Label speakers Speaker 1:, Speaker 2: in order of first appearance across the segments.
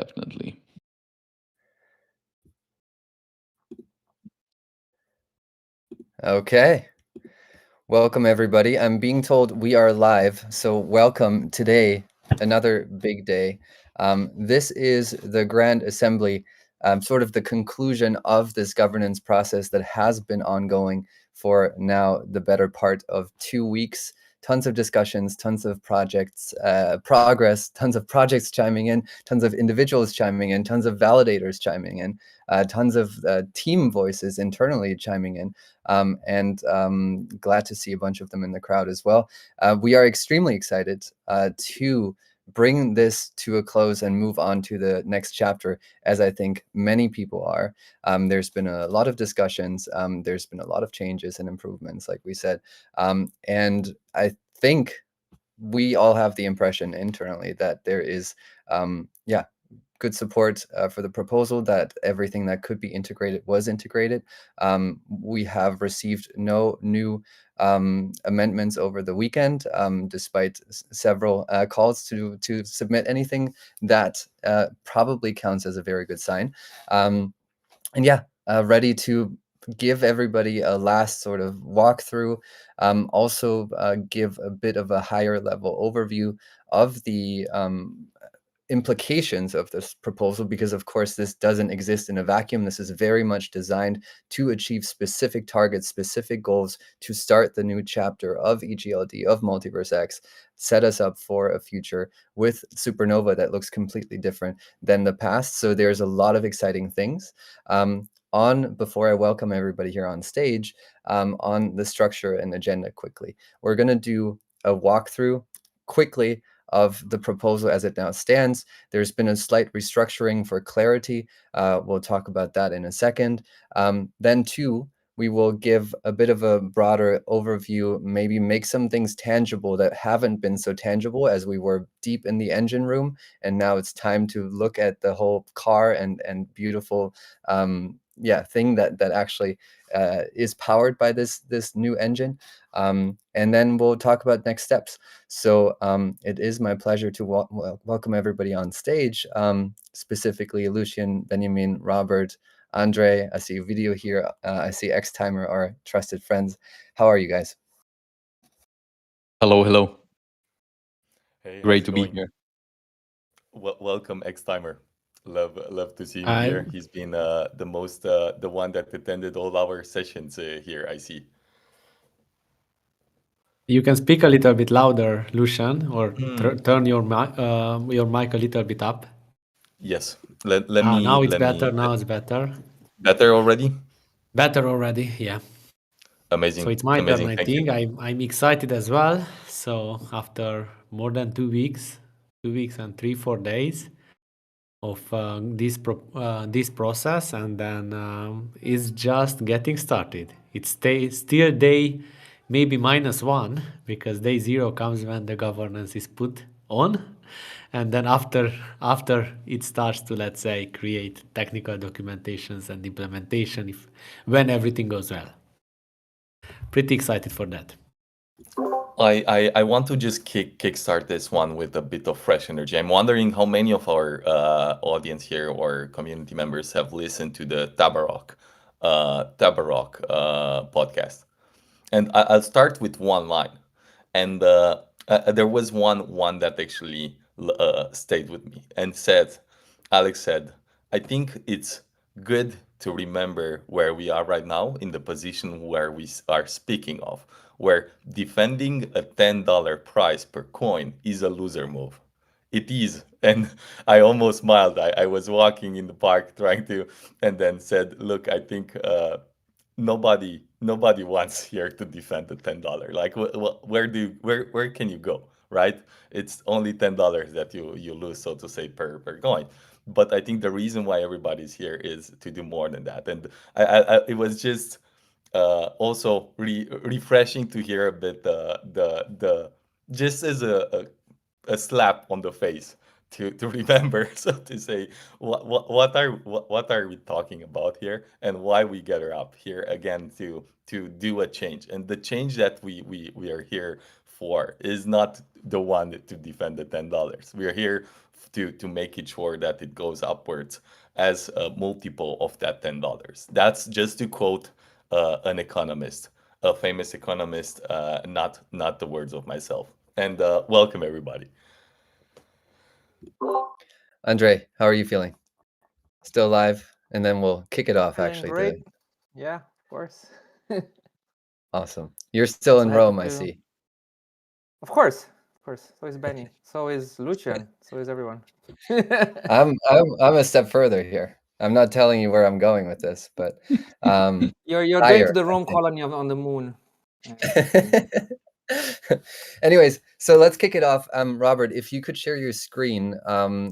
Speaker 1: definitely.
Speaker 2: Okay. Welcome, everybody. I'm being told we are live, so welcome today, another big day. This is the Grand Assembly, sort of the conclusion of this governance process that has been ongoing for now the better part of 2 weeks. Tons of discussions, tons of projects, progress, tons of projects chiming in, tons of individuals chiming in, tons of validators chiming in, tons of team voices internally chiming in. And glad to see a bunch of them in the crowd as well. We are extremely excited to bring this to a close and move on to the next chapter, as I think many people are. There's been a lot of discussions. There's been a lot of changes and improvements, like we said. And I think we all have the impression internally that there is, good support for the proposal, that everything that could be integrated was integrated. We have received no new amendments over the weekend, despite several calls to submit anything. That probably counts as a very good sign. Ready to give everybody a last sort of walkthrough, also give a bit of a higher level overview of the implications of this proposal, because of course this doesn't exist in a vacuum. This is very much designed to achieve specific targets, specific goals, to start the new chapter of EGLD, of MultiversX, set us up for a future with Supernova that looks completely different than the past. So there's a lot of exciting things. Before I welcome everybody here on stage, on the structure and agenda quickly, we're going to do a walkthrough quickly of the proposal as it now stands. There's been a slight restructuring for clarity. We'll talk about that in a second. Then two, we will give a bit of a broader overview, maybe make some things tangible that haven't been so tangible as we were deep in the engine room. And now it's time to look at the whole car and beautiful thing that actually is powered by this new engine. And then we'll talk about next steps. So it is my pleasure to welcome everybody on stage, specifically Lucian, Benjamin, Robert, Andre. I see a video here. I see X-Timer, our trusted friends. How are you guys?
Speaker 1: Hello, hello.
Speaker 3: Hey, how's
Speaker 1: Great
Speaker 3: it
Speaker 1: to be
Speaker 3: going?
Speaker 1: here.
Speaker 3: Welcome, X-Timer. Love to see him
Speaker 4: I
Speaker 3: here. He's been the one that attended all our sessions here, I see.
Speaker 4: You can speak a little bit louder, Lucian, or
Speaker 3: Hmm.
Speaker 4: turn your mic a little bit up.
Speaker 3: Yes. Let me
Speaker 4: Now it's
Speaker 3: let me
Speaker 4: better. Now it's better.
Speaker 3: better already?
Speaker 4: Better already. Yeah. So
Speaker 3: Amazing.
Speaker 4: it's my turn,
Speaker 3: Amazing.
Speaker 4: I
Speaker 3: Thank you.
Speaker 4: think. I'm excited as well. So after more than 2 weeks, 2 weeks and 3-4 days of this process, and then it's just getting started. It's still day maybe -1, because day 0 comes when the governance is put on, and then after it starts to, let's say, create technical documentations and implementation, if when everything goes well. Pretty excited for that.
Speaker 3: I want to just kickstart this one with a bit of fresh energy. I'm wondering how many of our audience here or community members have listened to the Tabarok podcast. And I'll start with one line. And there was one that actually stayed with me and said, Alex said, I think it's good to remember where we are right now in the position where we are speaking of, where defending a $10 price per coin is a loser move. It is. And I almost smiled. I was walking in the park trying to, and then said, look, I think nobody wants here to defend the $10. Like where can you go, right? It's only $10 that you lose, so to say, per coin. But I think the reason why everybody's here is to do more than that. And it was just also refreshing to hear a bit the just as a slap on the face to remember, so to say, what are we talking about here, and why we gather up here again to do a change. And the change that we are here for is not the one to defend the $10. We are here to make it sure that it goes upwards as a multiple of that $10. That's just to quote an economist, a famous economist, not the words of myself. And welcome everybody.
Speaker 2: Andre, how are you feeling? Still alive? And then we'll kick it off.
Speaker 1: Feeling
Speaker 2: Actually,
Speaker 1: great. Yeah, of course.
Speaker 2: awesome. You're still
Speaker 1: Also
Speaker 2: in
Speaker 1: happy
Speaker 2: Rome, I
Speaker 1: to.
Speaker 2: see.
Speaker 1: Of course, of course. So is Benny. So is Lucian. So is everyone.
Speaker 2: I'm a step further here. I'm not telling you where I'm going with this, but
Speaker 1: You're going
Speaker 2: higher,
Speaker 1: to the
Speaker 2: I
Speaker 1: Rome
Speaker 2: think.
Speaker 1: colony on the moon. Soon.
Speaker 2: Anyways, so let's kick it off. Robert, if you could share your screen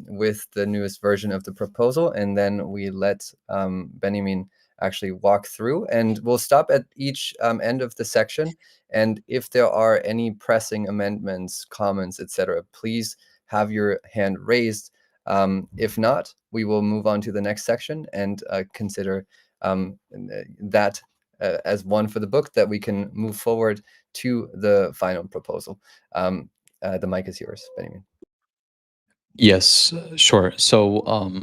Speaker 2: with the newest version of the proposal, and then we let Benjamin actually walk through, and we'll stop at each end of the section. And if there are any pressing amendments, comments, etc., please have your hand raised. If not, we will move on to the next section and consider that as one for the book, that we can move forward to the final proposal. The mic is yours, Benjamin.
Speaker 5: Yes, sure. So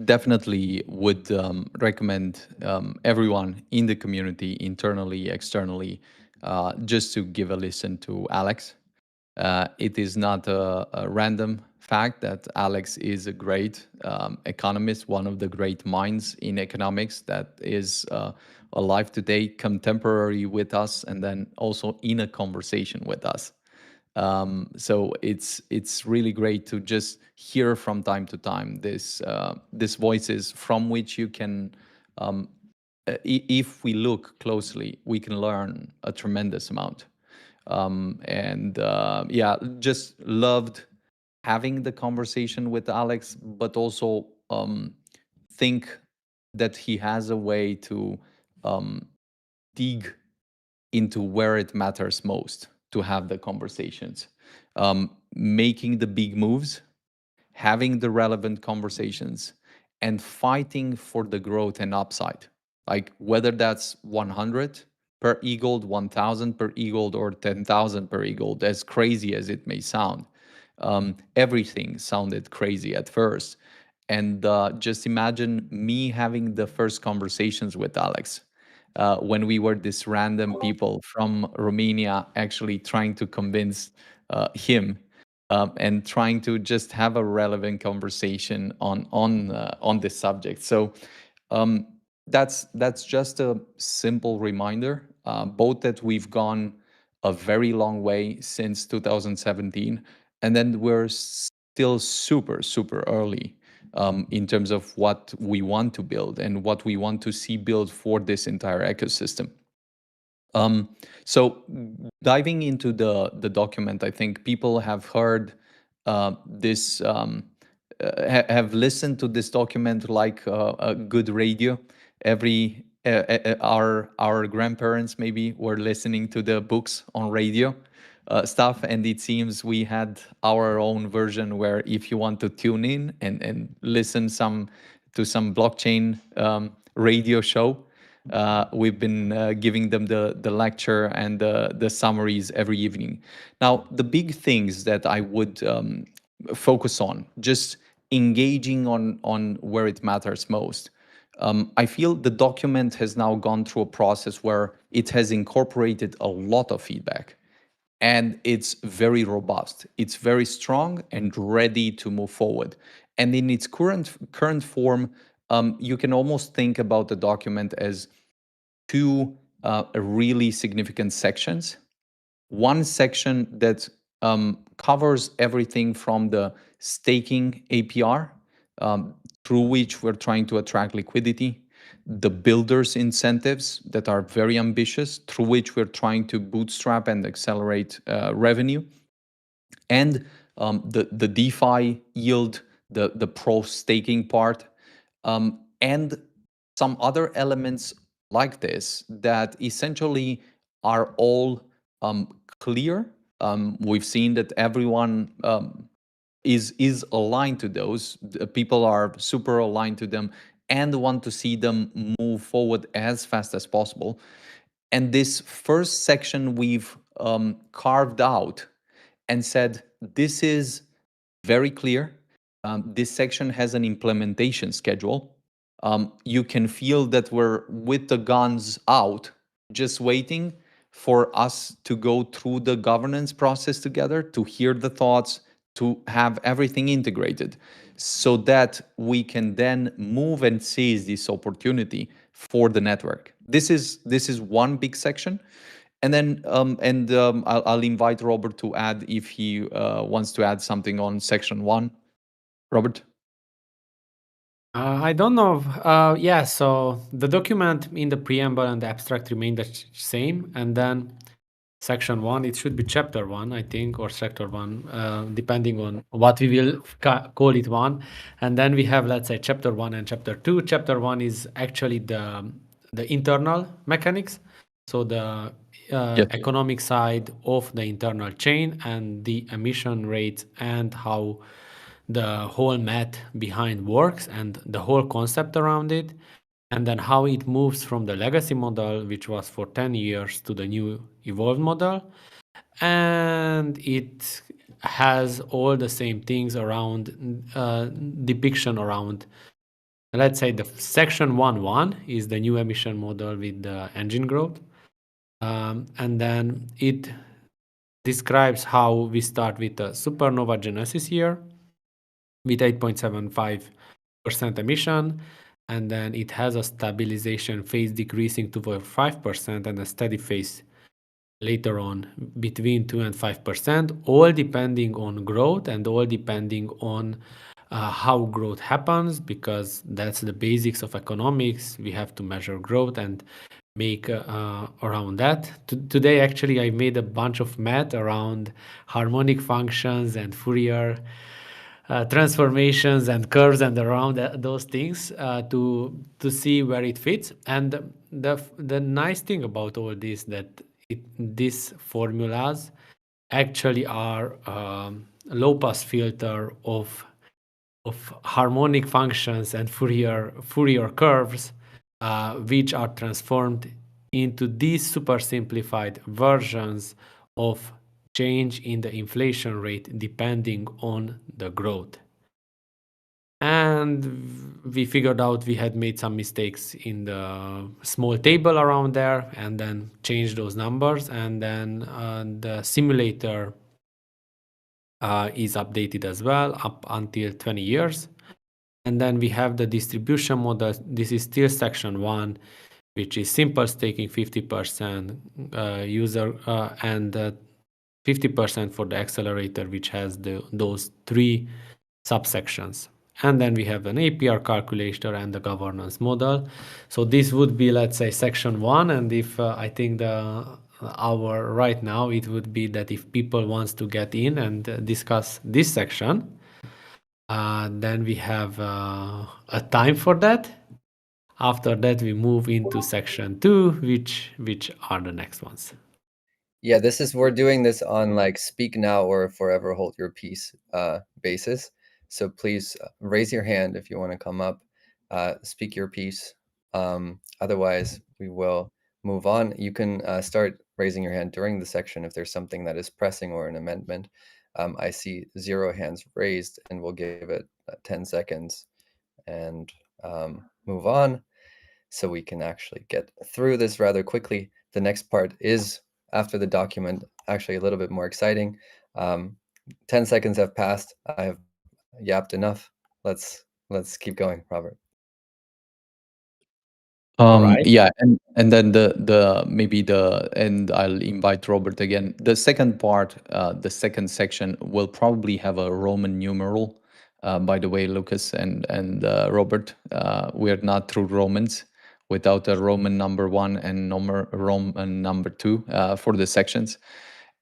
Speaker 5: definitely would recommend everyone in the community, internally, externally, just to give a listen to Alex. It is not a random fact that Alex is a great economist, one of the great minds in economics that is alive today, contemporary with us, and then also in a conversation with us. So it's really great to just hear from time to time this voices from which you can, if we look closely, we can learn a tremendous amount. And yeah, just loved having the conversation with Alex, but also think that he has a way to dig into where it matters most to have the conversations, making the big moves, having the relevant conversations, and fighting for the growth and upside. Like whether that's 100 per e-gold, 1,000 per e-gold, or 10,000 per e-gold, as crazy as it may sound. Everything sounded crazy at first. And just imagine me having the first conversations with Alex when we were this random people from Romania actually trying to convince him and trying to just have a relevant conversation on this subject. So that's just a simple reminder, both that we've gone a very long way since 2017, and then we're still super early in terms of what we want to build and what we want to see built for this entire ecosystem. So diving into the document, I think people have heard this, have listened to this document like a good radio. Every our grandparents maybe were listening to the books on radio stuff, and it seems we had our own version where if you want to tune in and listen to some blockchain radio show, we've been giving them the lecture and the summaries every evening. Now, the big things that I would focus on, just engaging on where it matters most. I feel the document has now gone through a process where it has incorporated a lot of feedback, and it's very robust. It's very strong and ready to move forward. And in its current form, you can almost think about the document as two really significant sections. One section that covers everything from the staking APR, through which we're trying to attract liquidity, the builders' incentives that are very ambitious, through which we're trying to bootstrap and accelerate revenue, and the DeFi yield, the pro staking part, and some other elements like this that essentially are all clear. We've seen that everyone is aligned to those. People are super aligned to them and want to see them move forward as fast as possible. And this first section we've carved out and said, this is very clear. This section has an implementation schedule. You can feel that we're with the guns out, just waiting for us to go through the governance process together, to hear the thoughts, to have everything integrated, so that we can then move and seize this opportunity for the network. This is one big section. And then I'll invite Robert to add if he wants to add something on section 1. Robert?
Speaker 4: I don't know. Yeah, so the document in the preamble and the abstract remain the same. And then section 1, it should be chapter 1, I think, or sector 1, depending on what we will call it 1. And then we have, let's say, chapter 1 and chapter 2. Chapter 1 is actually the internal mechanics. So the
Speaker 5: Yes.
Speaker 4: economic side of the internal chain and the emission rates and how the whole math behind works and the whole concept around it, and then how it moves from the legacy model, which was for 10 years, to the new evolved model. And it has all the same things around depiction around, let's say, the section 1.1 is the new emission model with the engine growth. And then it describes how we start with a supernova genesis year with 8.75% emission, and then it has a stabilization phase decreasing to 5% and a steady phase later on between 2 and 5%, all depending on growth and all depending on how growth happens, because that's the basics of economics. We have to measure growth and make around that. Today, actually, I made a bunch of math around harmonic functions and Fourier transformations and curves and around those things to see where it fits. And the nice thing about all this that these formulas actually are low pass filter of harmonic functions and Fourier curves, which are transformed into these super simplified versions of change in the inflation rate depending on the growth. And we figured out we had made some mistakes in the small table around there, and then changed those numbers. And then the simulator is updated as well up until 20 years. And then we have the distribution model. This is still section 1, which is simple staking, 50% user and 50% for the accelerator, which has those 3 subsections. And then we have an APR calculator and the governance model. So this would be, let's say, section 1. And if I think our right now, it would be that if people wants to get in and discuss this section, then we have a time for that. After that, we move into section 2, which are the next ones.
Speaker 2: Yeah, we're doing this on like speak now or forever hold your peace basis. So please raise your hand if you want to come up, speak your piece. Otherwise, we will move on. You can start raising your hand during the section if there's something that is pressing or an amendment. I see 0 hands raised, and we'll give it 10 seconds and move on so we can actually get through this rather quickly. The next part is after the document, actually a little bit more exciting. 10 seconds have passed. I have yapped enough. Let's keep going, Robert.
Speaker 4: Right.
Speaker 5: Yeah, and then and I'll invite Robert again. The second part, the second section will probably have a Roman numeral. By the way, Lucas and Robert, we are not true Romans without a Roman number 1 and Roman number 2 for the sections.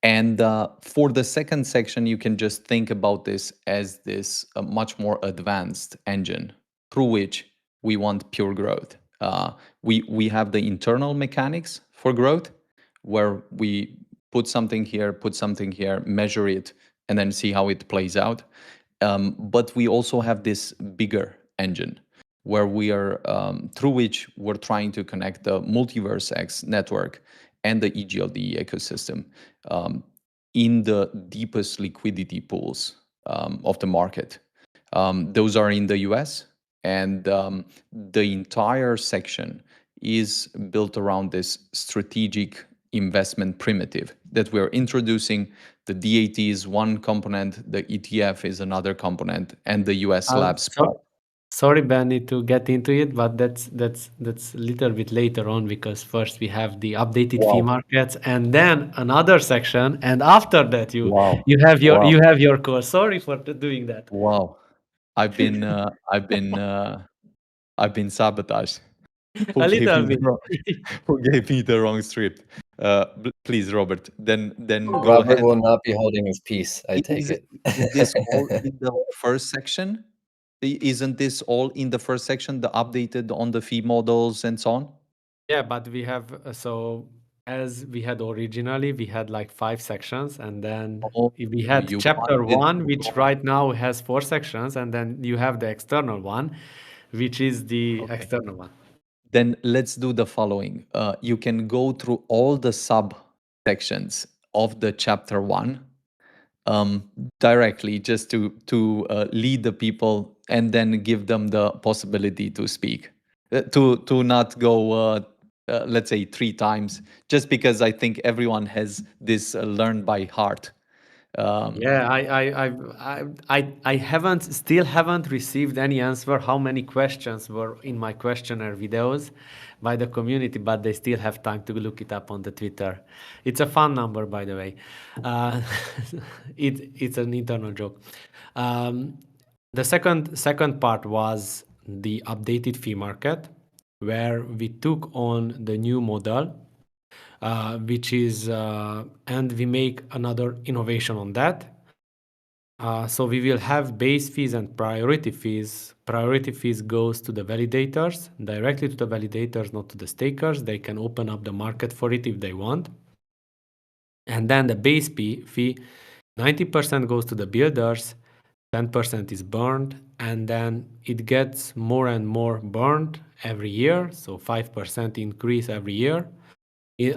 Speaker 5: And for the second section, you can just think about this as this much more advanced engine through which we want pure growth. We have the internal mechanics for growth, where we put something here, measure it, and then see how it plays out. But we also have this bigger engine, where we are through which we're trying to connect the MultiversX network and the EGLD ecosystem in the deepest liquidity pools of the market. Those are in the US, and the entire section is built around this strategic investment primitive that we're introducing. The DAT is one component, the ETF is another component, and the US Labs.
Speaker 4: Sorry, Benny, to get into it, but that's a little bit later on, because first we have the updated fee markets and then another section, and after that you have your course. Sorry for doing that.
Speaker 5: Wow, I've been sabotaged.
Speaker 4: A little bit.
Speaker 5: Who gave me the wrong script? Please, Robert. Then go
Speaker 2: Robert
Speaker 5: ahead.
Speaker 2: will not be holding his peace. I take it.
Speaker 5: Is this all in the first section? Isn't this all in the first section, the updated on the fee models and so on?
Speaker 4: Yeah, but we have so as we had originally, we had like 5 sections, and then we had chapter 1, which right now has 4 sections, and then you have the external one, which is the external one.
Speaker 5: Then let's do the following. You can go through all the sub sections of the chapter 1 directly, just to lead the people and then give them the possibility to speak, to not go let's say 3 times, just because I think everyone has this learned by heart.
Speaker 4: Yeah, I still haven't received any answer how many questions were in my questionnaire videos by the community, but they still have time to look it up on the Twitter. It's a fun number, by the way. It's an internal joke. The second part was the updated fee market, where we took on the new model, which is, and we make another innovation on that. So we will have base fees and priority fees. Priority fees goes to the validators, directly to the validators, not to the stakers. They can open up the market for it if they want. And then the base fee, 90% goes to the builders, 10% is burned, and then it gets more and more burned every year. So 5% increase every year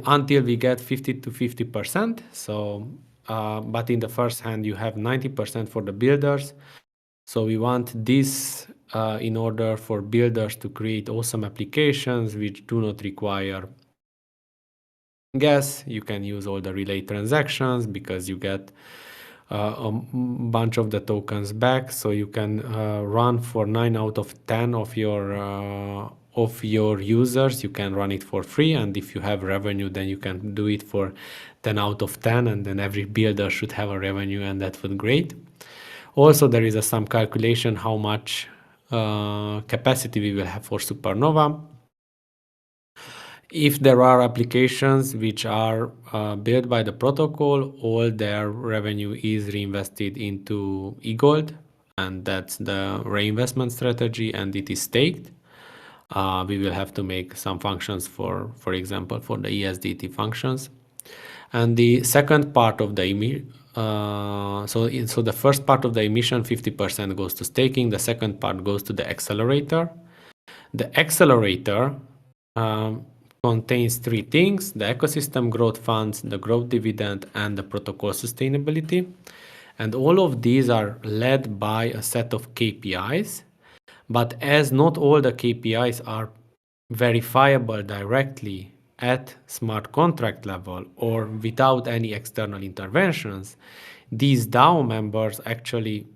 Speaker 4: until we get 50 to 50%. So, but in the first hand, you have 90% for the builders. So we want this in order for builders to create awesome applications which do not require gas. You can use all the relay transactions because you get a bunch of the tokens back. So you can run for 9 out of 10 of your users. You can run it for free, and if you have revenue, then you can do it for 10 out of 10, and then every builder should have a revenue, and that would be great. Also, there is some calculation how much capacity we will have for Supernova. If there are applications which are built by the protocol, all their revenue is reinvested into eGold, and that's the reinvestment strategy, and it is staked. We will have to make some functions for example, for the ESDT functions. And the second part of the so the first part of the emission, 50% goes to staking. The second part goes to the accelerator. The accelerator contains 3 things: the ecosystem growth funds, the growth dividend, and the protocol sustainability. And all of these are led by a set of KPIs. But as not all the KPIs are verifiable directly at smart contract level or without any external interventions, these DAO members actually,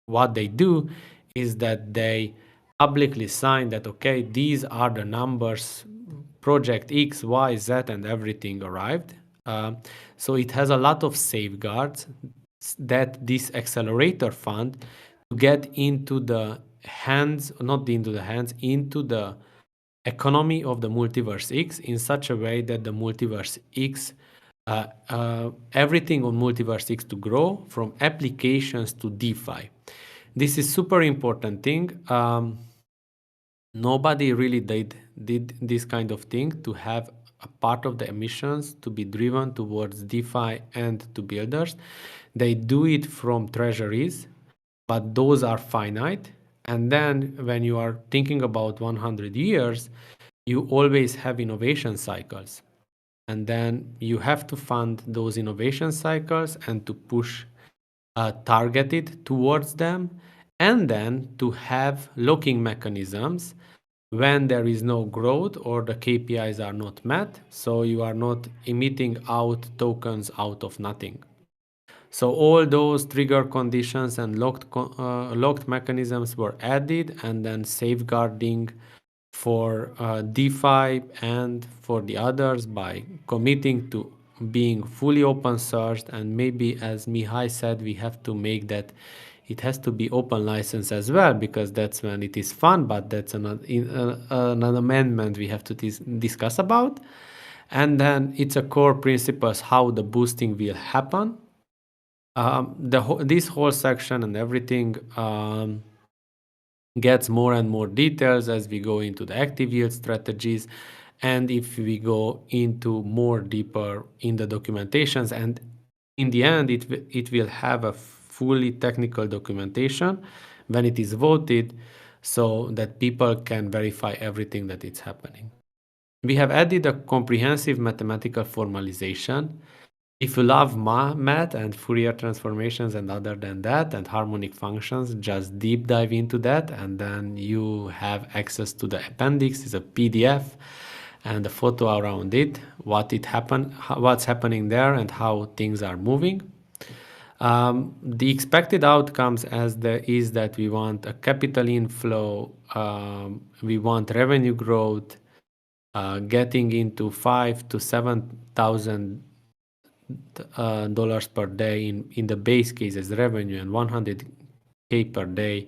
Speaker 4: what they do is that they publicly sign that, okay, these are the numbers, project X, Y, Z, and everything arrived. So it has a lot of safeguards that this accelerator fund to get into the hands, not into the hands, into the economy of the MultiversX in such a way that the MultiversX, everything on MultiversX to grow from applications to DeFi. This is super important thing. Nobody really did this kind of thing, to have a part of the emissions to be driven towards DeFi and to builders. They do it from treasuries, but those are finite, And then when you are thinking about 100 years, you always have innovation cycles. And then you have to fund those innovation cycles and to push targeted towards them, and then to have locking mechanisms when there is no growth or the KPIs are not met, so you are not emitting out tokens out of nothing. So all those trigger conditions and locked mechanisms were added, and then safeguarding for DeFi and for the others by committing to being fully open sourced. And maybe, as Mihai said, we have to make that it has to be open license as well, because that's when it is fun, but that's an amendment we have to discuss about. And then it's a core principles how the boosting will happen. This whole section and everything gets more and more details as we go into the active yield strategies, and if we go into more deeper in the documentations. And in the end, it will have a fully technical documentation when it is voted, so that people can verify everything that is happening. We have added a comprehensive mathematical formalization. If you love math and Fourier transformations and other than that and harmonic functions, just deep dive into that, and then you have access to the appendix. It's a PDF and a photo around it, what's happening there and how things are moving. The expected outcomes is that we want a capital inflow, we want revenue growth, getting into 5 to 7,000 dollars per day in the base case as revenue, and 100K per day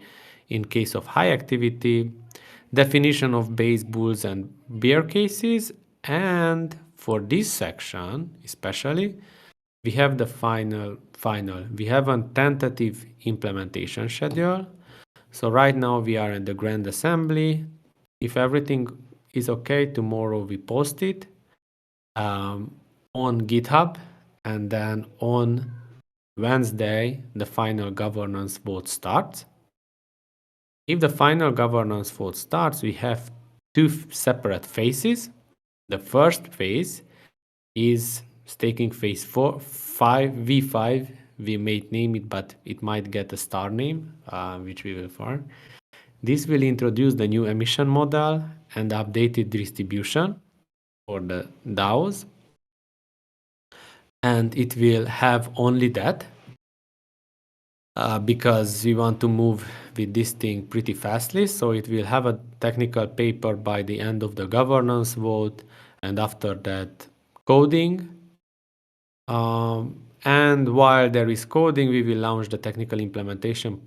Speaker 4: in case of high activity, definition of base bulls and bear cases. And for this section especially, we have the final we have a tentative implementation schedule. So right now we are in the grand assembly. If everything is okay, tomorrow we post it on GitHub, and then on Wednesday the final governance vote starts. If the final governance vote starts, we have two separate phases. The first phase is staking phase 5 V5. We may name it, but it might get a star name, which we will find. This will introduce the new emission model and updated distribution for the DAOs. And it will have only that, because we want to move with this thing pretty fastly. So it will have a technical paper by the end of the governance vote, and after that coding. And while there is coding, we will launch the technical implementation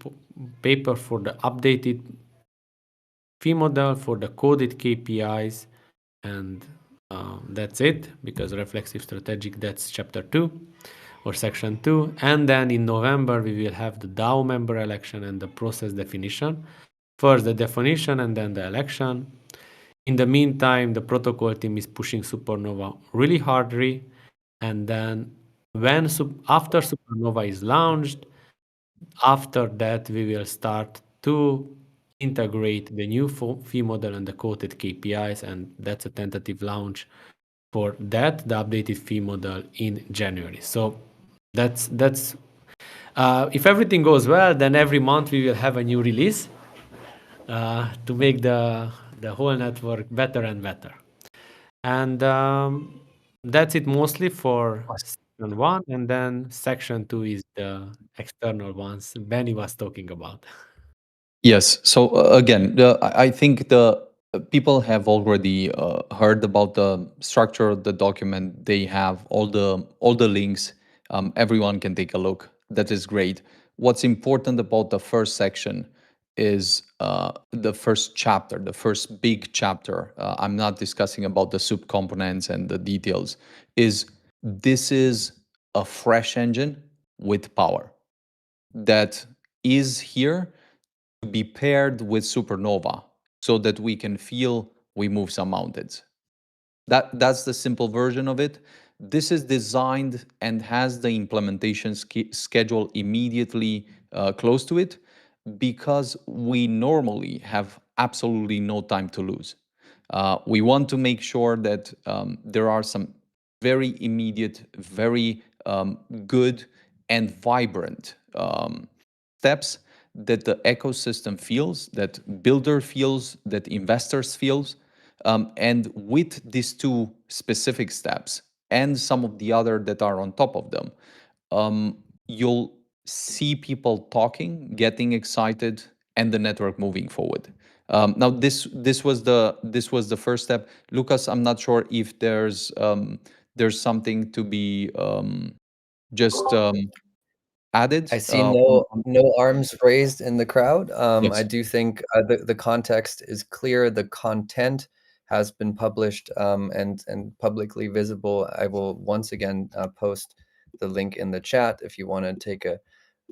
Speaker 4: paper for the updated fee model, for the coded KPIs, and that's it, because reflexive strategic, that's chapter 2 or section 2. And then in November we will have the DAO member election and the process definition. First the definition and then the election. In the meantime, the protocol team is pushing Supernova really hardly, and then after Supernova is launched, after that we will start to integrate the new fee model and the quoted KPIs, and that's a tentative launch for that, the updated fee model in January. So that's if everything goes well, then every month we will have a new release to make the whole network better and better. And that's it mostly for section 1, and then section 2 is the external ones Benny was talking about.
Speaker 5: Yes. So again, I think the people have already heard about the structure of the document. They have all the links. Everyone can take a look. That is great. What's important about the first section is the first chapter, the first big chapter. I'm not discussing about the subcomponents and the details. This is a fresh engine with power that is here to be paired with Supernova so that we can feel we move some mountains. That's the simple version of it. This is designed and has the implementation schedule immediately close to it. because we normally have absolutely no time to lose. We want to make sure that there are some very immediate, very good and vibrant steps that the ecosystem feels, that builder feels, that investors feels. And with these two specific steps and some of the other that are on top of them, you'll see people talking, getting excited, and the network moving forward. Now, this was the first step. Lucas, I'm not sure if there's something to be just added.
Speaker 2: I see no arms raised in the crowd.
Speaker 5: Yes.
Speaker 2: I do think the context is clear. The content has been published and publicly visible. I will once again post the link in the chat if you want to take a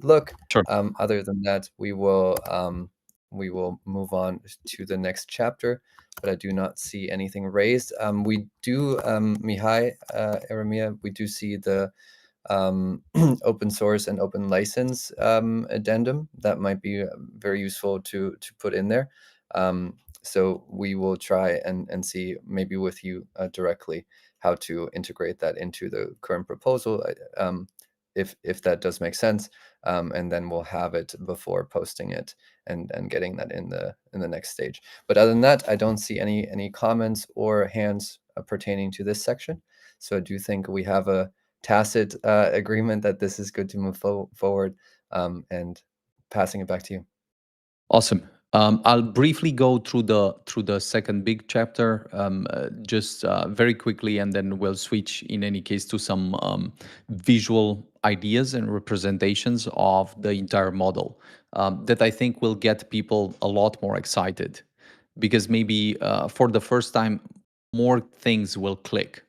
Speaker 2: look.
Speaker 5: Sure.
Speaker 2: Other than that, we will move on to the next chapter. But I do not see anything raised. We do, Mihai, Eremia, we do see the open source and open license addendum that might be very useful to put in there. So we will try and see maybe with you directly how to integrate that into the current proposal, if that does make sense, and then we'll have it before posting it and getting that in the next stage. But other than that, I don't see any comments or hands pertaining to this section. So I do think we have a tacit agreement that this is good to move forward, and passing it back to you.
Speaker 5: Awesome. I'll briefly go through the second big chapter, just very quickly, and then we'll switch in any case to some visual ideas and representations of the entire model that I think will get people a lot more excited, because maybe for the first time more things will click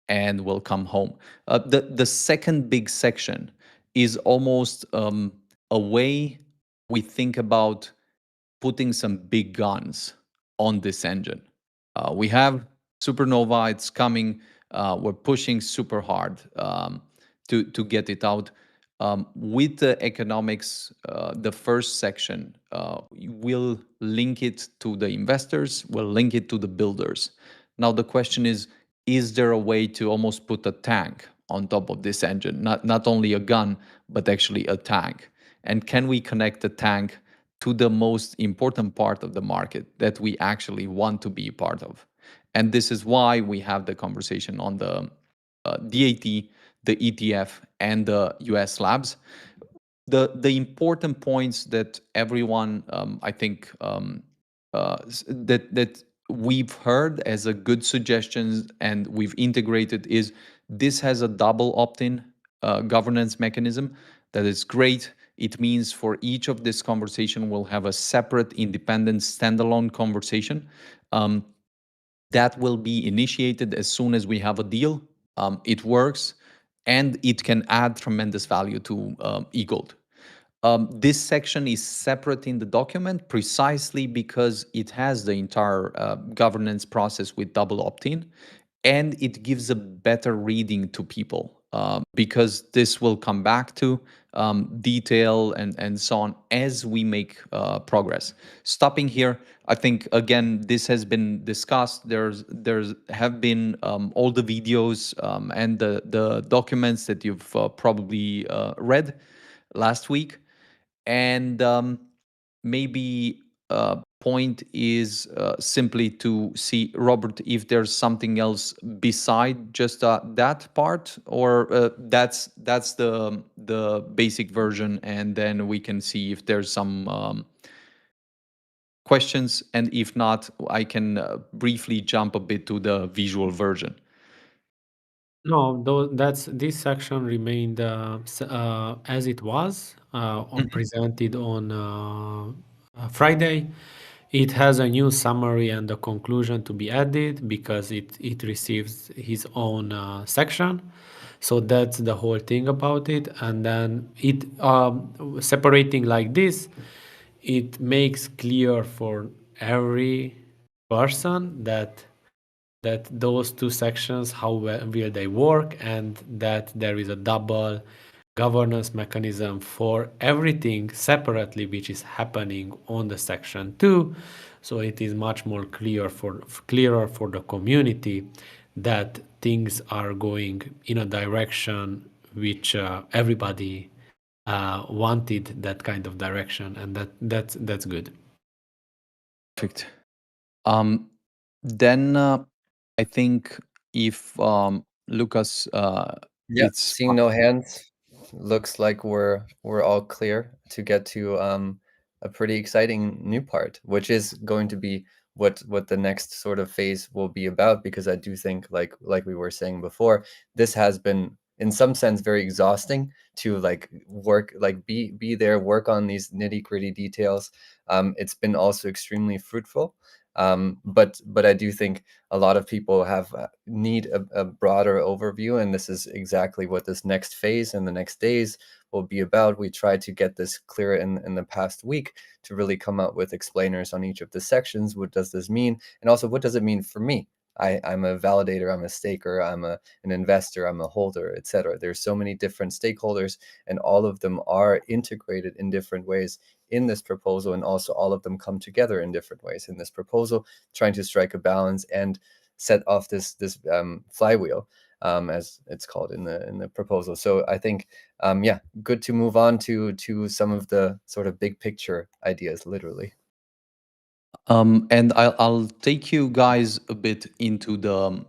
Speaker 5: and will come home. The second big section is almost a way we think about putting some big guns on this engine. We have Supernova, it's coming. We're pushing super hard to get it out. With the economics, the first section, we'll link it to the investors, we'll link it to the builders. Now, the question is there a way to almost put a tank on top of this engine? Not only a gun, but actually a tank. And can we connect the tank to the most important part of the market that we actually want to be part of? And this is why we have the conversation on the DAT, the ETF, and the US labs. The important points that everyone, I think, that we've heard as a good suggestions and we've integrated is this has a double opt-in governance mechanism. That is great. It means for each of this conversation, we'll have a separate, independent, standalone conversation that will be initiated as soon as we have a deal. It works, and it can add tremendous value to eGold. This section is separate in the document precisely because it has the entire governance process with double opt-in, and it gives a better reading to people because this will come back to detail and so on as we make progress. Stopping here, I think again this has been discussed. There's have been all the videos and the documents that you've probably read last week, and maybe point is simply to see, Robert, if there's something else beside just that part, or that's the basic version, and then we can see if there's some questions, and if not, I can briefly jump a bit to the visual version.
Speaker 4: No, this section remained as it was presented on Friday. It has a new summary and a conclusion to be added because it receives his own section. So that's the whole thing about it. And then it separating like this, it makes clear for every person that those two sections, how will they work, and that there is a double governance mechanism for everything separately which is happening on the section 2, so it is much more clearer for the community that things are going in a direction which everybody wanted that kind of direction, and that's good.
Speaker 5: Perfect. Then I think if Lucas,
Speaker 2: Yeah,
Speaker 5: it's
Speaker 2: seeing no hands, looks like we're all clear to get to a pretty exciting new part, which is going to be what the next sort of phase will be about. Because I do think, like we were saying before, this has been in some sense very exhausting to like work, like be there, work on these nitty-gritty details. It's been also extremely fruitful. But I do think a lot of people have need a broader overview, and this is exactly what this next phase and the next days will be about. We tried to get this clear in the past week to really come up with explainers on each of the sections. What does this mean? And also, what does it mean for me? I'm a validator, I'm a staker, I'm an investor, I'm a holder, etc. There's so many different stakeholders, and all of them are integrated in different ways in this proposal, and also all of them come together in different ways in this proposal, trying to strike a balance and set off this flywheel, as it's called in the proposal. So I think, yeah, good to move on to some of the sort of big picture ideas, literally.
Speaker 5: and I'll take you guys a bit into the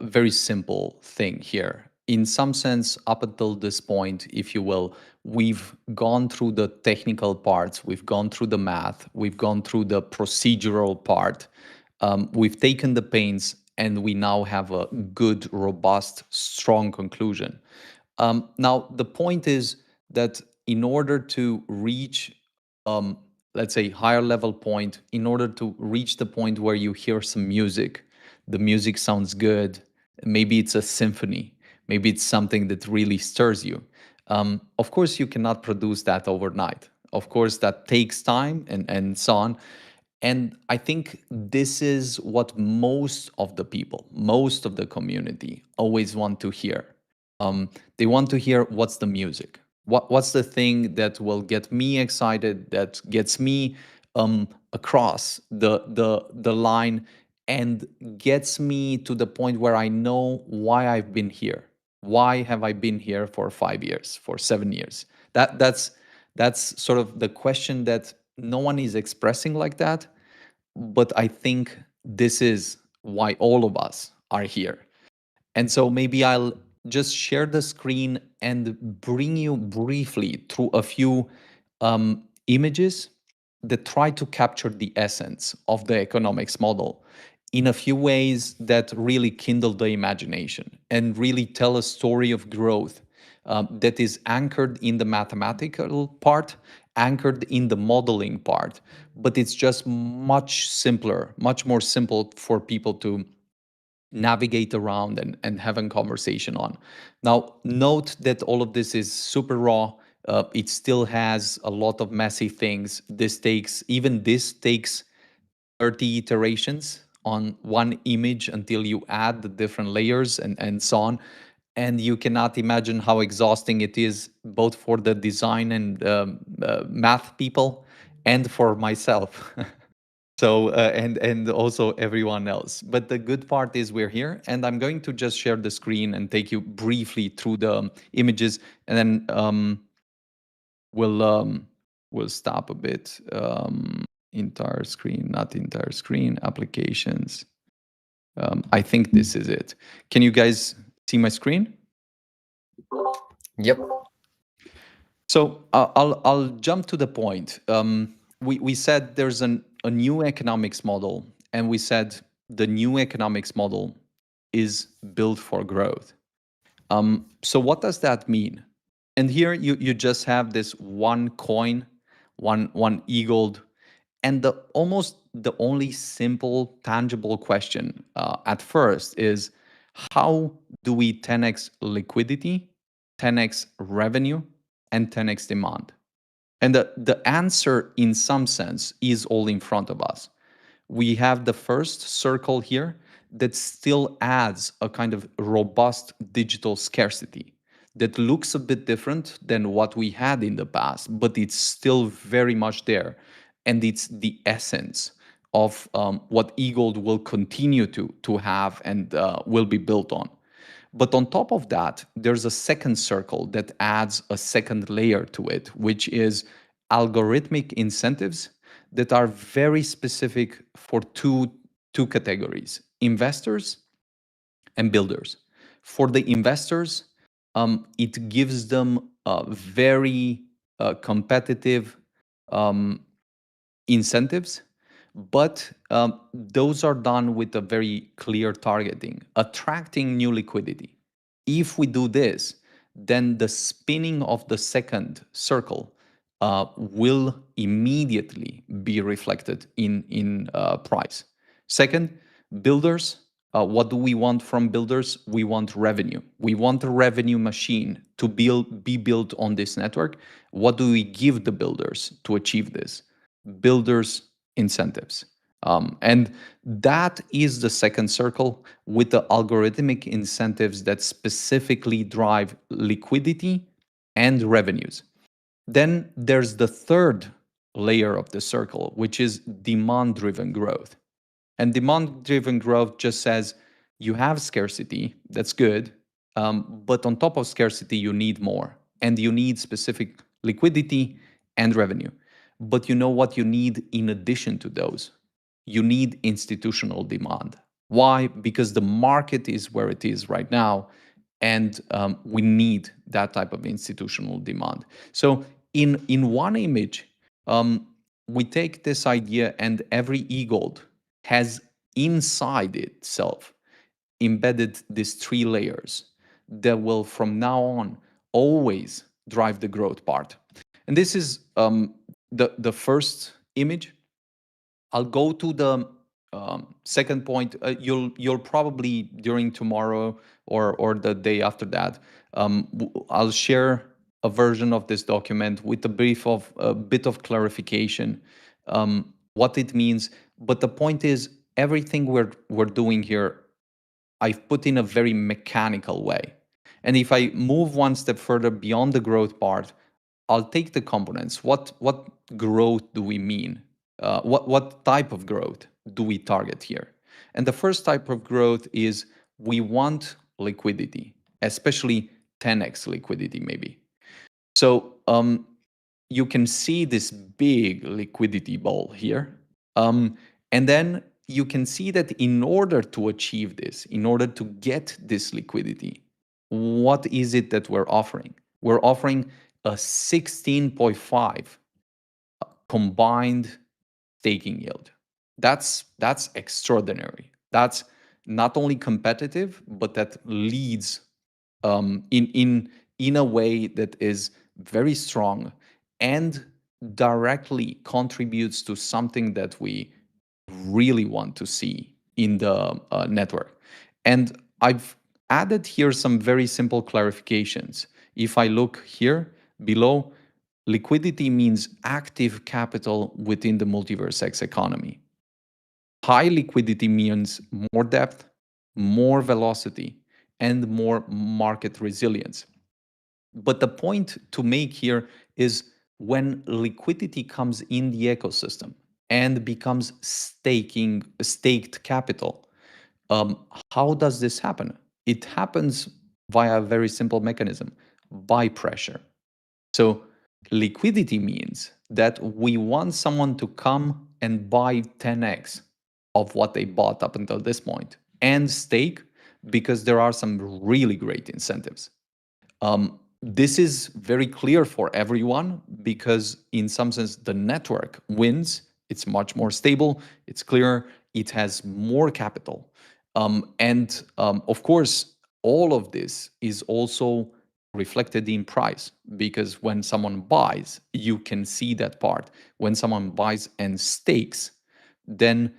Speaker 5: very simple thing here. In some sense, up until this point, if you will, we've gone through the technical parts, we've gone through the math, we've gone through the procedural part, we've taken the pains, and we now have a good, robust, strong conclusion. Now, the point is that in order to reach, let's say, higher level point, in order to reach the point where you hear some music, the music sounds good, maybe it's a symphony, maybe it's something that really stirs you. Of course, you cannot produce that overnight. Of course, that takes time and so on. And I think this is what most of the people, most of the community always want to hear. They want to hear what's the music, what's the thing that will get me excited, that gets me across the line, and gets me to the point where I know why I've been here. Why have I been here for 5 years, for 7 years? That's sort of the question that no one is expressing like that, but I think this is why all of us are here. And so maybe I'll just share the screen and bring you briefly through a few images that try to capture the essence of the economics model in a few ways that really kindle the imagination and really tell a story of growth that is anchored in the mathematical part, anchored in the modeling part, but it's just much simpler, much more simple for people to navigate around and have a conversation on. Now, note that all of this is super raw. It still has a lot of messy things. This takes 30 iterations on one image until you add the different layers and so on. And you cannot imagine how exhausting it is, both for the design and math people and for myself. So and also everyone else. But the good part is we're here, and I'm going to just share the screen and take you briefly through the images, and then we'll stop a bit. Entire screen, not entire screen, applications. I think this is it. Can you guys see my screen?
Speaker 2: Yep.
Speaker 5: So I'll jump to the point. We said there's a new economics model, and we said the new economics model is built for growth. So what does that mean? And here you just have this one coin, one eagled, and almost the only simple tangible question at first is, how do we 10x liquidity, 10x revenue, and 10x demand? And the answer, in some sense, is all in front of us. We have the first circle here that still adds a kind of robust digital scarcity. that looks a bit different than what we had in the past, but it's still very much there. And it's the essence of what eGold will continue to have and will be built on. But on top of that, there's a second circle that adds a second layer to it, which is algorithmic incentives that are very specific for two categories: investors and builders. For the investors, it gives them very competitive um, incentives, but those are done with a very clear targeting, attracting new liquidity. If we do this, then the spinning of the second circle will immediately be reflected in price. Second, builders. What do we want from builders? We want revenue. We want a revenue machine to be built on this network. What do we give the builders to achieve this? Builders incentives. And that is the second circle, with the algorithmic incentives that specifically drive liquidity and revenues. Then there's the third layer of the circle, which is demand-driven growth. And demand-driven growth just says you have scarcity, that's good, but on top of scarcity, you need more, and you need specific liquidity and revenue. But you know what you need in addition to those? You need institutional demand. Why? Because the market is where it is right now, and we need that type of institutional demand. So in one image, we take this idea, and every eGold has inside itself embedded these three layers that will from now on always drive the growth part. And this is the first image. I'll go to the second point. You'll probably during tomorrow or the day after that, I'll share a version of this document with a bit of clarification, what it means. But the point is, everything we're doing here, I've put in a very mechanical way. And if I move one step further beyond the growth part, I'll take the components. What growth do we mean? What type of growth do we target here? And the first type of growth is we want liquidity, especially 10x liquidity maybe. So you can see this big liquidity ball here. And then you can see that in order to achieve this, in order to get this liquidity, what is it that we're offering? We're offering a 16.5 combined staking yield. That's extraordinary. That's not only competitive, but that leads in a way that is very strong and directly contributes to something that we really want to see in the network. And I've added here some very simple clarifications. If I look here below, liquidity means active capital within the MultiversX economy. High liquidity means more depth, more velocity, and more market resilience. But the point to make here is when liquidity comes in the ecosystem and becomes staked capital, how does this happen? It happens via a very simple mechanism, buy pressure. So liquidity means that we want someone to come and buy 10x of what they bought up until this point and stake, because there are some really great incentives. This is very clear for everyone because in some sense the network wins. It's much more stable, it's clear, it has more capital. And of course, all of this is also reflected in price, because when someone buys, you can see that part. When someone buys and stakes, then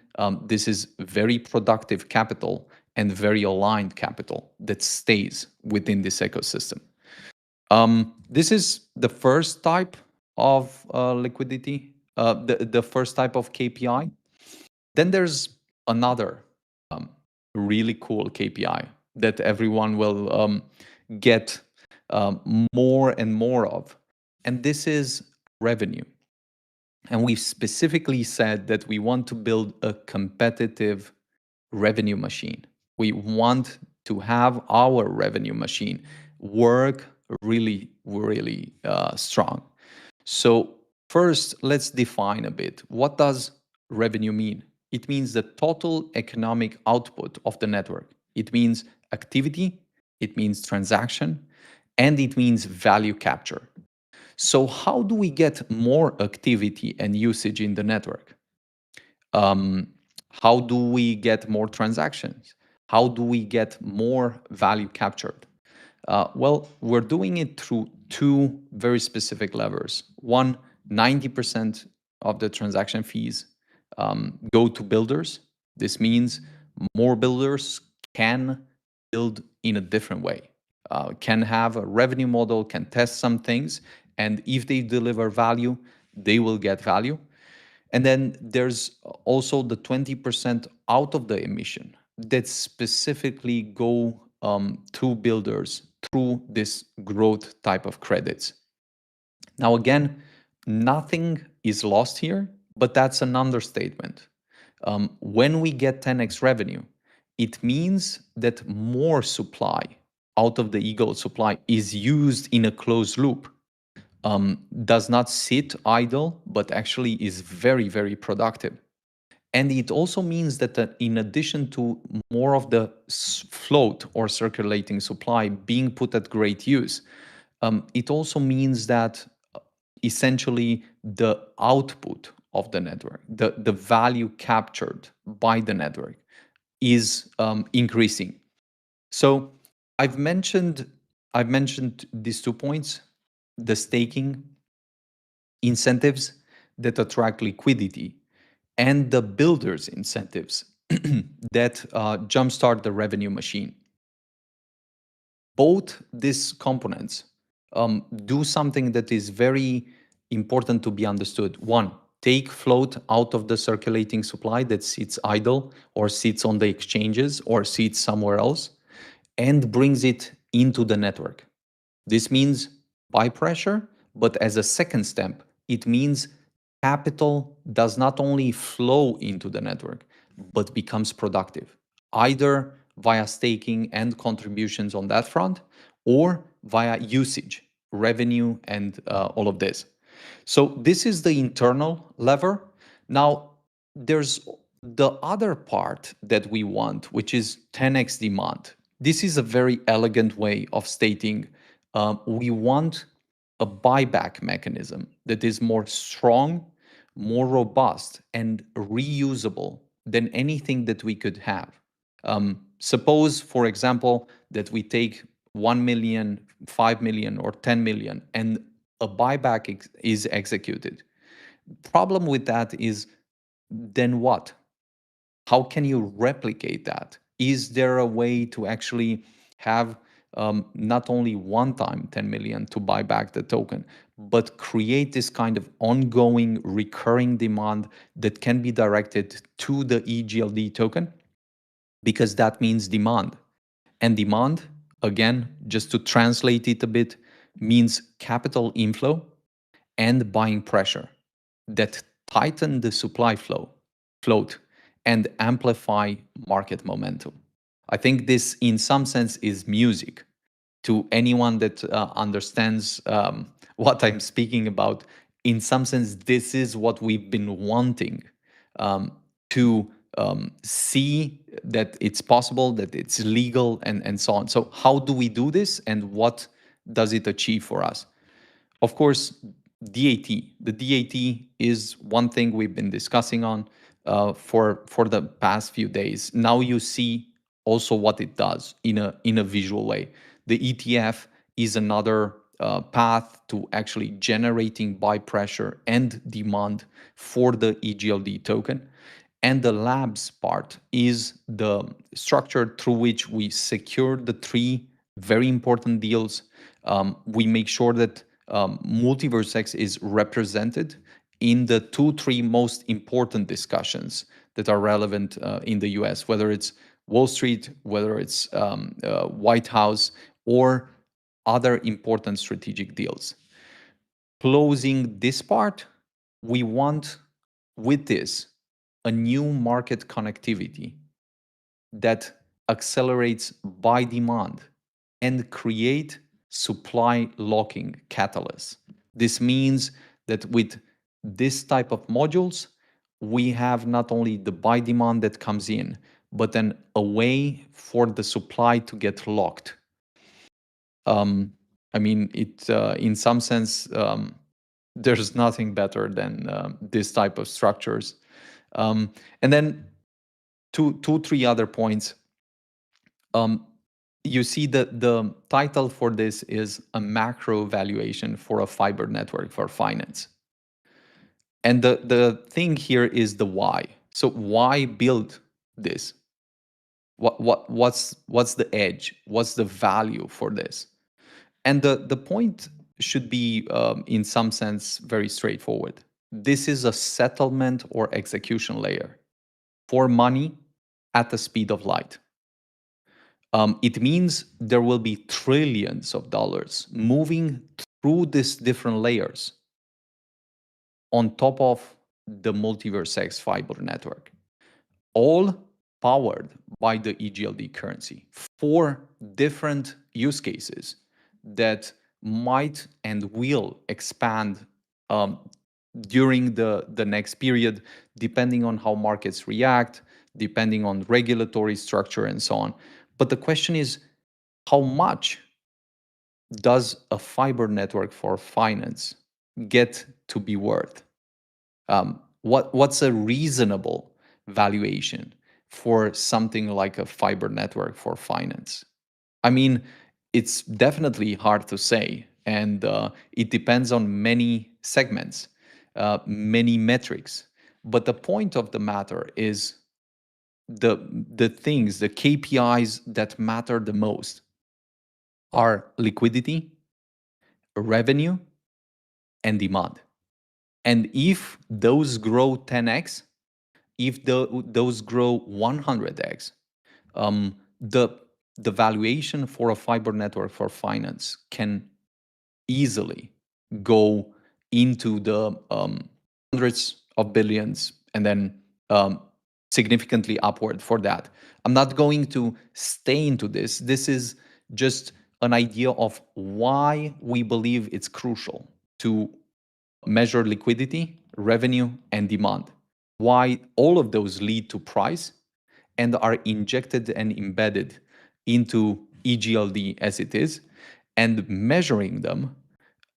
Speaker 5: this is very productive capital and very aligned capital that stays within this ecosystem. This is the first type of liquidity, the first type of KPI. Then there's another really cool KPI that everyone will get more and more of. And this is revenue. And we've specifically said that we want to build a competitive revenue machine. We want to have our revenue machine work really, really strong. So first, let's define a bit. What does revenue mean? It means the total economic output of the network. It means activity, it means transaction, and it means value capture. So how do we get more activity and usage in the network? How do we get more transactions? How do we get more value captured? Well, we're doing it through two very specific levers. One, 90% of the transaction fees go to builders. This means more builders can build in a different way, can have a revenue model, can test some things, and if they deliver value, they will get value. And then there's also the 20% out of the emission that specifically go to builders through this growth type of credits. Now, again, nothing is lost here, but that's an understatement. When we get 10x revenue, it means that more supply out of the Eagle supply is used in a closed loop, does not sit idle, but actually is very, very productive. And it also means that in addition to more of the float or circulating supply being put at great use, it also means that essentially the output of the network, the value captured by the network is increasing. So I've mentioned these 2 points, the staking incentives that attract liquidity and the builders incentives that jumpstart the revenue machine. Both these components do something that is very important to be understood. One, take float out of the circulating supply that sits idle or sits on the exchanges or sits somewhere else and brings it into the network. This means buy pressure, but as a second step, it means capital does not only flow into the network, but becomes productive, either via staking and contributions on that front, or via usage, revenue, and all of this. So this is the internal lever. Now, there's the other part that we want, which is 10x demand. This is a very elegant way of stating we want a buyback mechanism that is more strong, more robust, and reusable than anything that we could have. Suppose, for example, that we take 1 million, 5 million, or 10 million, and a buyback is executed. Problem with that is, then what? How can you replicate that? Is there a way to actually have not only one time 10 million to buy back the token, but create this kind of ongoing recurring demand that can be directed to the EGLD token? Because that means demand. And demand, again, just to translate it a bit, means capital inflow and buying pressure that tighten the supply float and amplify market momentum. I think this, in some sense, is music to anyone that understands what I'm speaking about. In some sense, this is what we've been wanting to see that it's possible, that it's legal, and so on. So how do we do this, and what does it achieve for us? Of course, DAT. The DAT is one thing we've been discussing on for the past few days. Now you see also what it does in a visual way. The ETF is another path to actually generating buy pressure and demand for the EGLD token. And the labs part is the structure through which we secure the 3 very important deals. We make sure that MultiversX is represented in the 2-3 most important discussions that are relevant in the US, whether it's Wall Street, whether it's White House, or other important strategic deals. Closing this part, we want with this a new market connectivity that accelerates by demand and create supply locking catalysts. This means that with this type of modules, we have not only the buy demand that comes in, but then a way for the supply to get locked. I mean, it in some sense, there's nothing better than this type of structures. And then three other points. You see that the title for this is a macro valuation for a fiber network for finance. And the thing here is the why. So why build this? What's the edge? What's the value for this? And the point should be, in some sense, very straightforward. This is a settlement or execution layer for money at the speed of light. It means there will be trillions of dollars moving through these different layers on top of the MultiversX fiber network, all powered by the EGLD currency for different use cases that might and will expand during the next period, depending on how markets react, depending on regulatory structure and so on. But the question is, how much does a fiber network for finance get to be worth? What's a reasonable valuation for something like a fiber network for finance? I mean, it's definitely hard to say, and it depends on many segments, many metrics. But the point of the matter is the things, the KPIs that matter the most are liquidity, revenue, and demand. And if those grow 10x, if those grow 100x, the valuation for a fiber network for finance can easily go into the hundreds of billions and then significantly upward for that. I'm not going to stay into this. This is just an idea of why we believe it's crucial to measure liquidity, revenue, and demand. Why all of those lead to price and are injected and embedded into EGLD as it is, and measuring them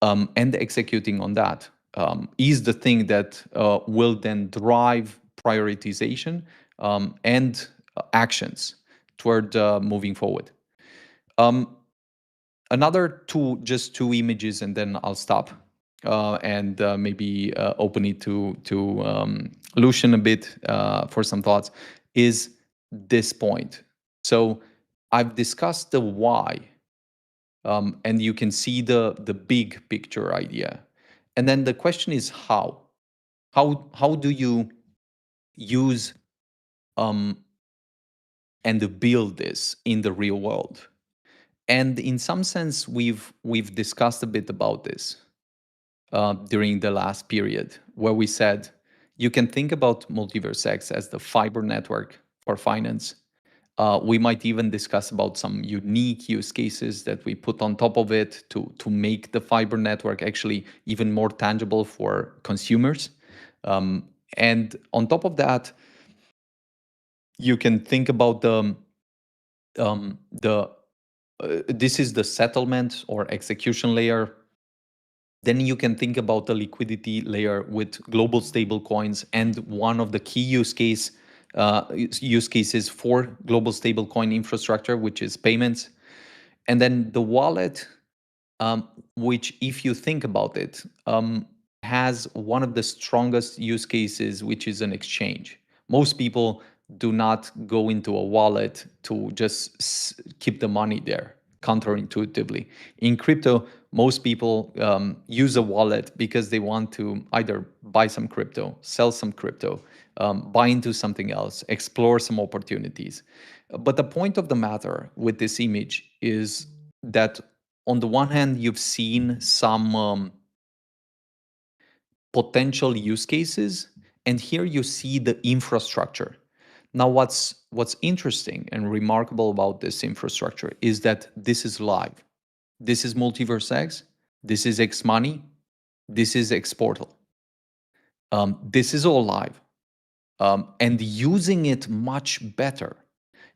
Speaker 5: and executing on that is the thing that will then drive prioritization and actions toward moving forward. Another just two images, and then I'll stop and maybe open it to Lucian a bit for some thoughts, is this point. So I've discussed the why, and you can see the big picture idea. And then the question is how? How do you use and build this in the real world? And in some sense, we've discussed a bit about this during the last period, where we said you can think about MultiversX as the fiber network for finance. We might even discuss about some unique use cases that we put on top of it to make the fiber network actually even more tangible for consumers. And on top of that, you can think about this is the settlement or execution layer. Then you can think about the liquidity layer with global stable coins, and one of the key use cases for global stablecoin infrastructure, which is payments. And then the wallet, which, if you think about it, has one of the strongest use cases, which is an exchange. Most people do not go into a wallet to just keep the money there, counterintuitively. In crypto, most people use a wallet because they want to either buy some crypto, sell some crypto, buy into something else, explore some opportunities. But the point of the matter with this image is that on the one hand, you've seen some potential use cases, and here you see the infrastructure. Now, what's interesting and remarkable about this infrastructure is that this is live. This is MultiversX, this is Xmoney, this is Xportal. This is all live. And using it much better,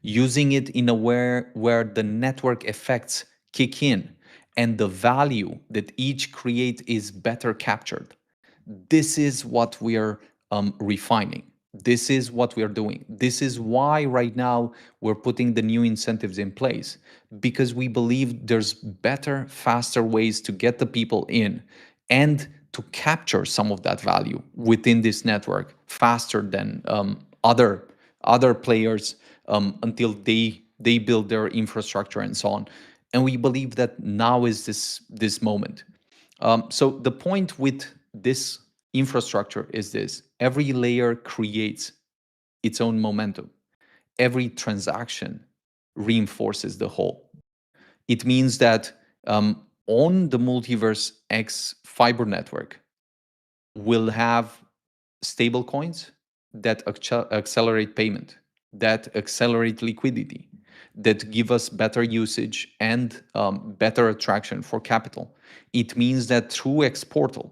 Speaker 5: using it in a where the network effects kick in and the value that each create is better captured. This is what we are refining. This is what we are doing. This is why right now we're putting the new incentives in place, because we believe there's better, faster ways to get the people in and to capture some of that value within this network faster than other players until they build their infrastructure and so on. And we believe that now is this moment. So the point with this infrastructure is this: every layer creates its own momentum. Every transaction reinforces the whole. It means that on the MultiversX fiber network, we'll have stable coins that accelerate payment, that accelerate liquidity, that give us better usage and better attraction for capital. It means that through Xportal,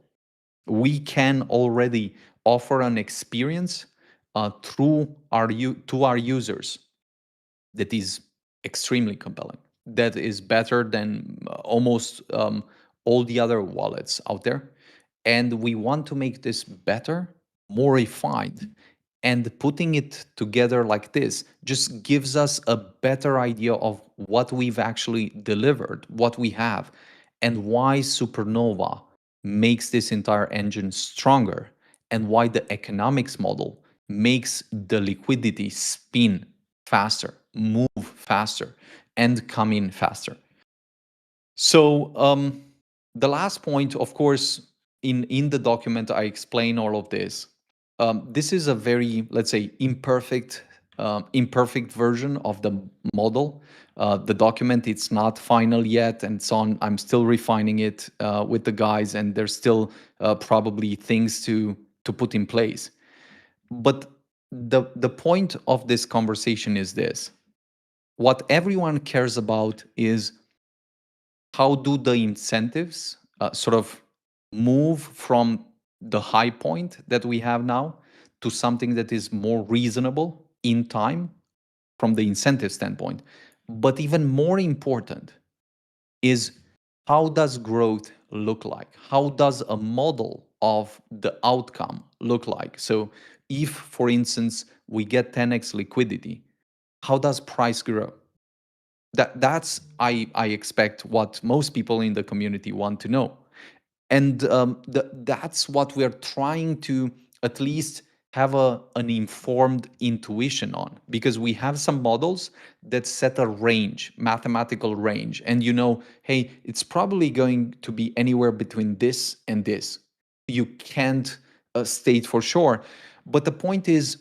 Speaker 5: we can already offer an experience to our users that is extremely compelling, that is better than almost all the other wallets out there. And we want to make this better, more refined. And putting it together like this just gives us a better idea of what we've actually delivered, what we have, and why Supernova makes this entire engine stronger, and why the economics model makes the liquidity spin faster, move faster, and come in faster. So the last point, of course, in the document, I explain all of this. This is a very, let's say, imperfect version of the model. The document, it's not final yet, and so on. I'm still refining it with the guys, and there's still probably things to put in place. But the point of this conversation is this: what everyone cares about is how do the incentives sort of move from the high point that we have now to something that is more reasonable in time from the incentive standpoint. But even more important is, how does growth look like? How does a model of the outcome look like? So if, for instance, we get 10x liquidity, how does price grow? That's I expect what most people in the community want to know. And that's what we're trying to at least have an informed intuition on, because we have some models that set a range, mathematical range, and hey, it's probably going to be anywhere between this and this. You can't state for sure, but the point is,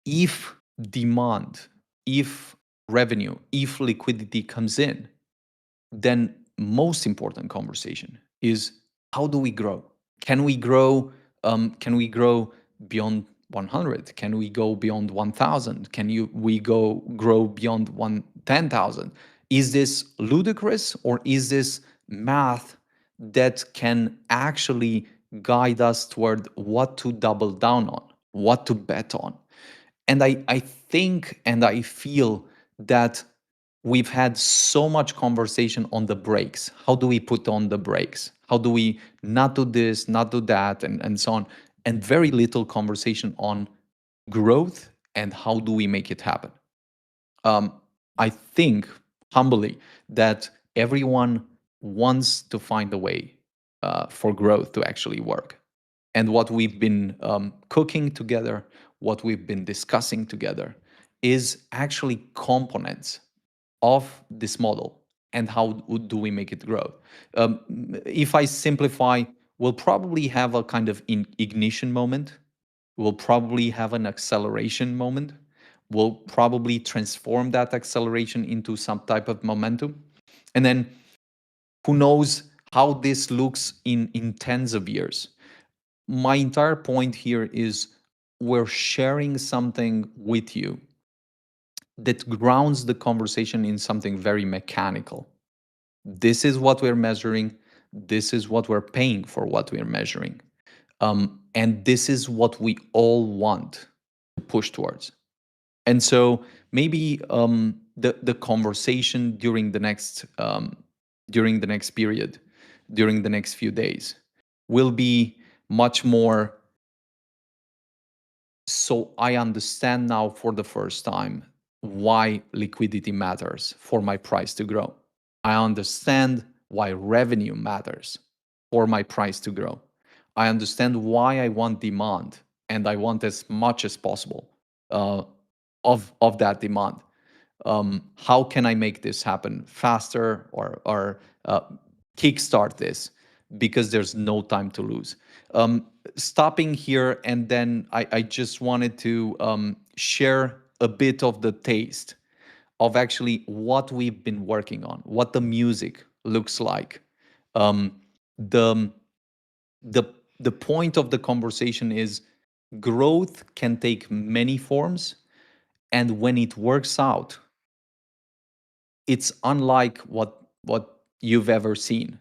Speaker 5: if demand, if revenue, if liquidity comes in, then most important conversation is, how do we grow? Can we grow? Can we grow beyond 100? Can we go beyond 1,000? We grow beyond 10,000? Is this ludicrous, or is this math that can actually guide us toward what to double down on, what to bet on? And I think and I feel that we've had so much conversation on the brakes. How do we put on the brakes? How do we not do this, not do that, and so on? And very little conversation on growth and how do we make it happen. I think, humbly, that everyone wants to find a way for growth to actually work. And what we've been cooking together, what we've been discussing together, is actually components of this model and how do we make it grow. If I simplify, we'll probably have a kind of ignition moment. We'll probably have an acceleration moment. We'll probably transform that acceleration into some type of momentum. And then Who knows how this looks in tens of years? My entire point here is we're sharing something with you that grounds the conversation in something very mechanical. This is what we're measuring. This is what we're paying for what we're measuring. And this is what we all want to push towards. And so maybe the conversation during the next period, during the next few days, will be much more. So I understand now for the first time why liquidity matters for my price to grow. I understand why revenue matters for my price to grow. I understand why I want demand, and I want as much as possible uh, of that demand. How can I make this happen faster, or kickstart this, because there's no time to lose. Stopping here, and then I just wanted to share a bit of the taste of actually what we've been working on, what the music looks like. Um, the the the point of the conversation is growth can take many forms, and when it works out, it's unlike what you've ever seen.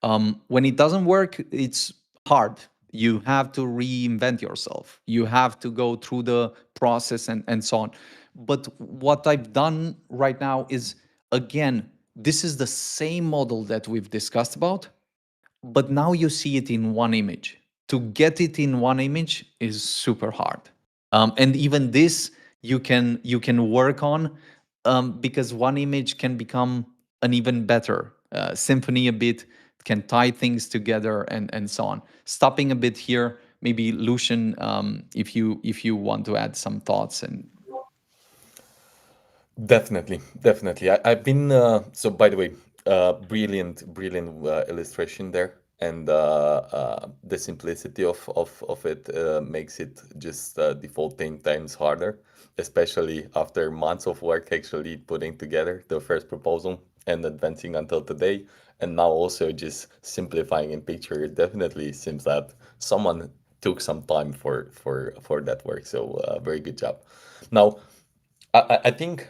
Speaker 5: When it doesn't work, it's hard. You have to reinvent yourself. You have to go through the process, and so on. But what I've done right now is, again, this is the same model that we've discussed about, but now you see it in one image. To get it in one image is super hard. And even this you can work on, because one image can become an even better symphony a bit, can tie things together, and so on. Stopping a bit here, maybe Lucian, if you want to add some thoughts. And
Speaker 3: Definitely, definitely. I've been so. By the way, brilliant illustration there, and the simplicity of it makes it just default 10 times harder, especially after months of work actually putting together the first proposal and advancing until today, and now also just simplifying in picture. It definitely seems that someone took some time for that work. So very good job. Now, I think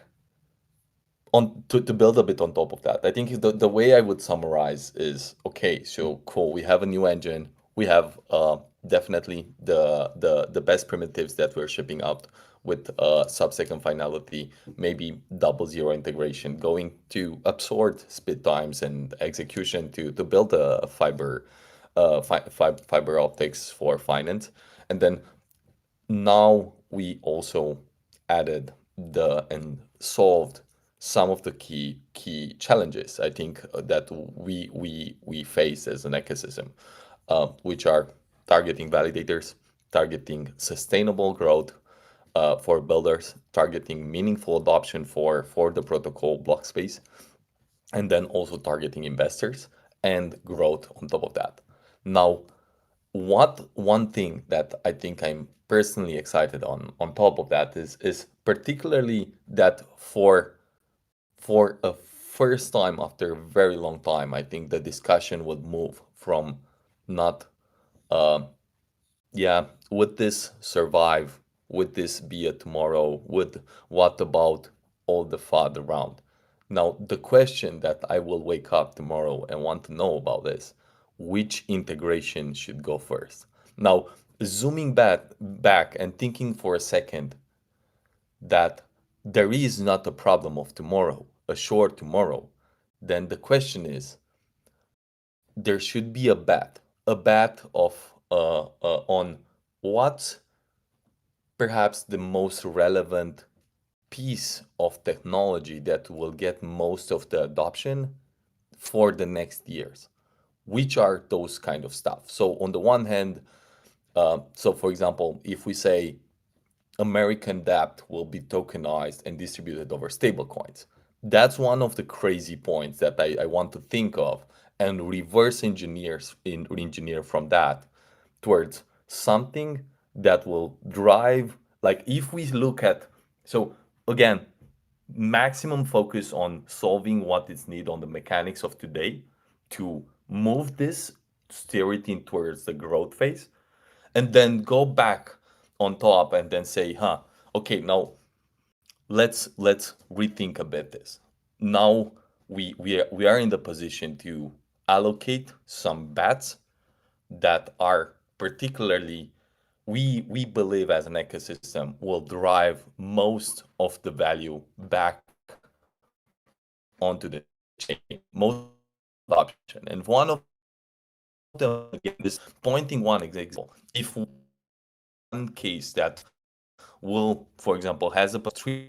Speaker 3: on to build a bit on top of that, I think the way I would summarize is, okay, so cool, we have a new engine, we have definitely the best primitives that we're shipping out with sub-second finality, maybe double zero integration, going to absorb speed times and execution to build a fiber optics for finance. And then now we also added and solved some of the key challenges, I think, that we face as an ecosystem, which are targeting validators, targeting sustainable growth for builders, targeting meaningful adoption for the protocol block space, and then also targeting investors and growth on top of that. Now, one thing that I think I'm personally excited on top of that is particularly that for a first time after a very long time, I think the discussion would move from not yeah, would this survive? Would this be a tomorrow? What about all the FUD around? Now, the question that I will wake up tomorrow and want to know about is which integration should go first? Now, zooming back and thinking for a second that there is not a problem of tomorrow, a short tomorrow, then the question is there should be a bet of on what's perhaps the most relevant piece of technology that will get most of the adoption for the next years. Which are those kind of stuff? So on the one hand, so for example, if we say American debt will be tokenized and distributed over stablecoins. That's one of the crazy points that I want to think of and engineer from that towards something that will drive, like if we look at, so again, maximum focus on solving what is needed on the mechanics of today, to move this, steer it in towards the growth phase, and then go back on top and then say, okay, now let's rethink a bit this. Now we are in the position to allocate some bets that are particularly, we believe as an ecosystem will drive most of the value back onto the chain, most adoption. And one of them, again, this pointing one example, if one case that will, for example, has a potential to trigger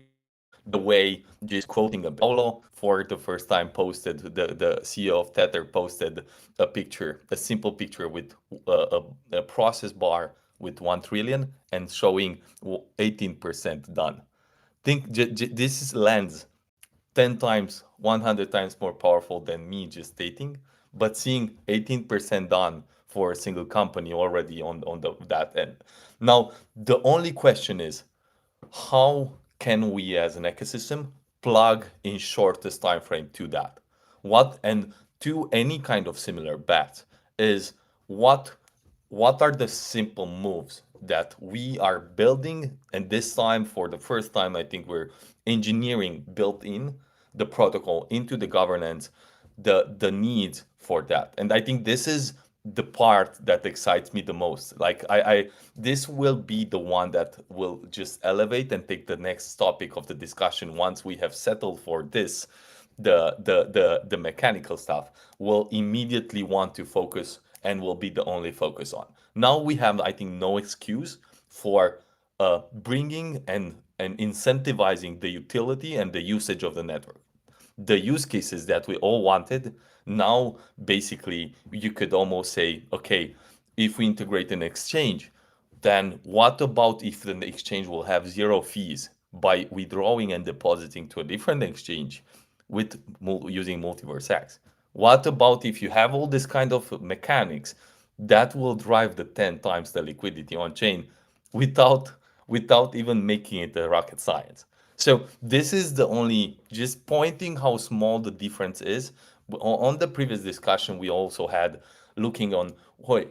Speaker 3: the way just quoting a Paulo for the first time posted, the CEO of Tether posted a picture, a simple picture with a process bar with 1 trillion and showing 18% done. Think this is lands 10 times, 100 times more powerful than me just stating, but seeing 18% done for a single company already on that end. Now, the only question is, how can we as an ecosystem plug in shortest time frame to that? What, and to any kind of similar bet, is what are the simple moves that we are building, and this time for the first time I think we're engineering built in the protocol into the governance, the need for that. And I think this is the part that excites me the most. Like I this will be the one that will just elevate and take the next topic of the discussion once we have settled for this. The mechanical stuff will immediately want to focus and will be the only focus on. Now we have, I think, no excuse for bringing and incentivizing the utility and the usage of the network. The use cases that we all wanted, now basically you could almost say, okay, if we integrate an exchange, then what about if the exchange will have zero fees by withdrawing and depositing to a different exchange with using MultiversX? What about if you have all this kind of mechanics that will drive the 10 times the liquidity on chain without even making it a rocket science? So this is the only, just pointing how small the difference is. On the previous discussion, we also had looking on,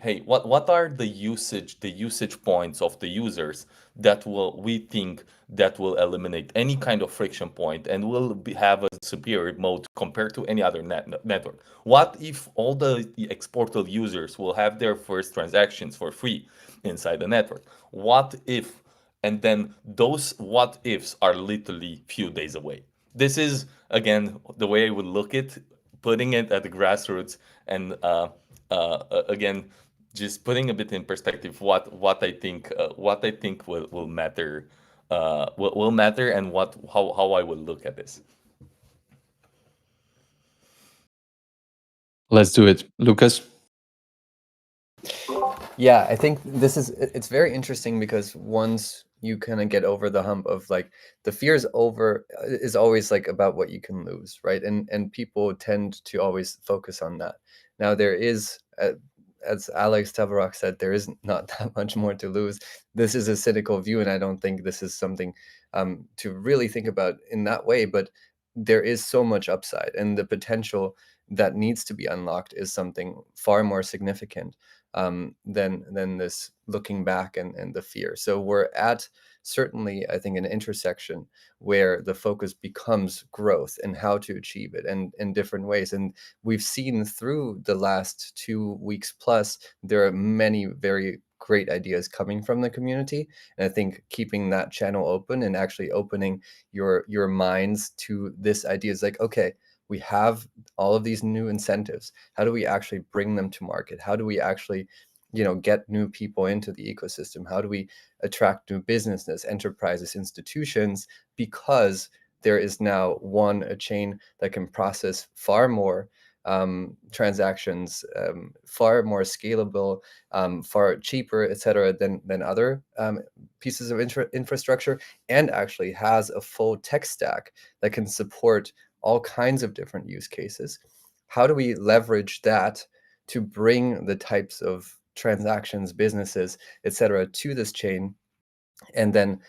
Speaker 3: hey, what are the usage points of the users that we think that will eliminate any kind of friction point and will have a superior mode compared to any other network? What if all the exported users will have their first transactions for free inside the network? What if? And then those what ifs are literally few days away. This is, again, the way I would look at putting it at the grassroots, and again, just putting a bit in perspective what I think will matter, will matter, and how I would look at this.
Speaker 5: Let's do it, Lucas.
Speaker 2: Yeah, I think it's very interesting because once you kind of get over the hump of like the fear is always like about what you can lose, right? And people tend to always focus on that. Now there is, as Alex Tabarrok said, there is not that much more to lose. This is a cynical view, and I don't think this is something to really think about in that way. But there is so much upside, and the potential that needs to be unlocked is something far more significant than this looking back and the fear. So we're at certainly, I think, an intersection where the focus becomes growth and how to achieve it, and in different ways. And we've seen through the last 2 weeks plus, there are many very great ideas coming from the community. And I think keeping that channel open and actually opening your minds to this idea is like, okay, we have all of these new incentives. How do we actually bring them to market? How do we actually, get new people into the ecosystem? How do we attract new businesses, enterprises, institutions? Because there is now a chain that can process far more transactions, far more scalable, far cheaper, etc., than other pieces of infrastructure, and actually has a full tech stack that can support all kinds of different use cases. How do we leverage that to bring the types of transactions, businesses, etc., to this chain, and then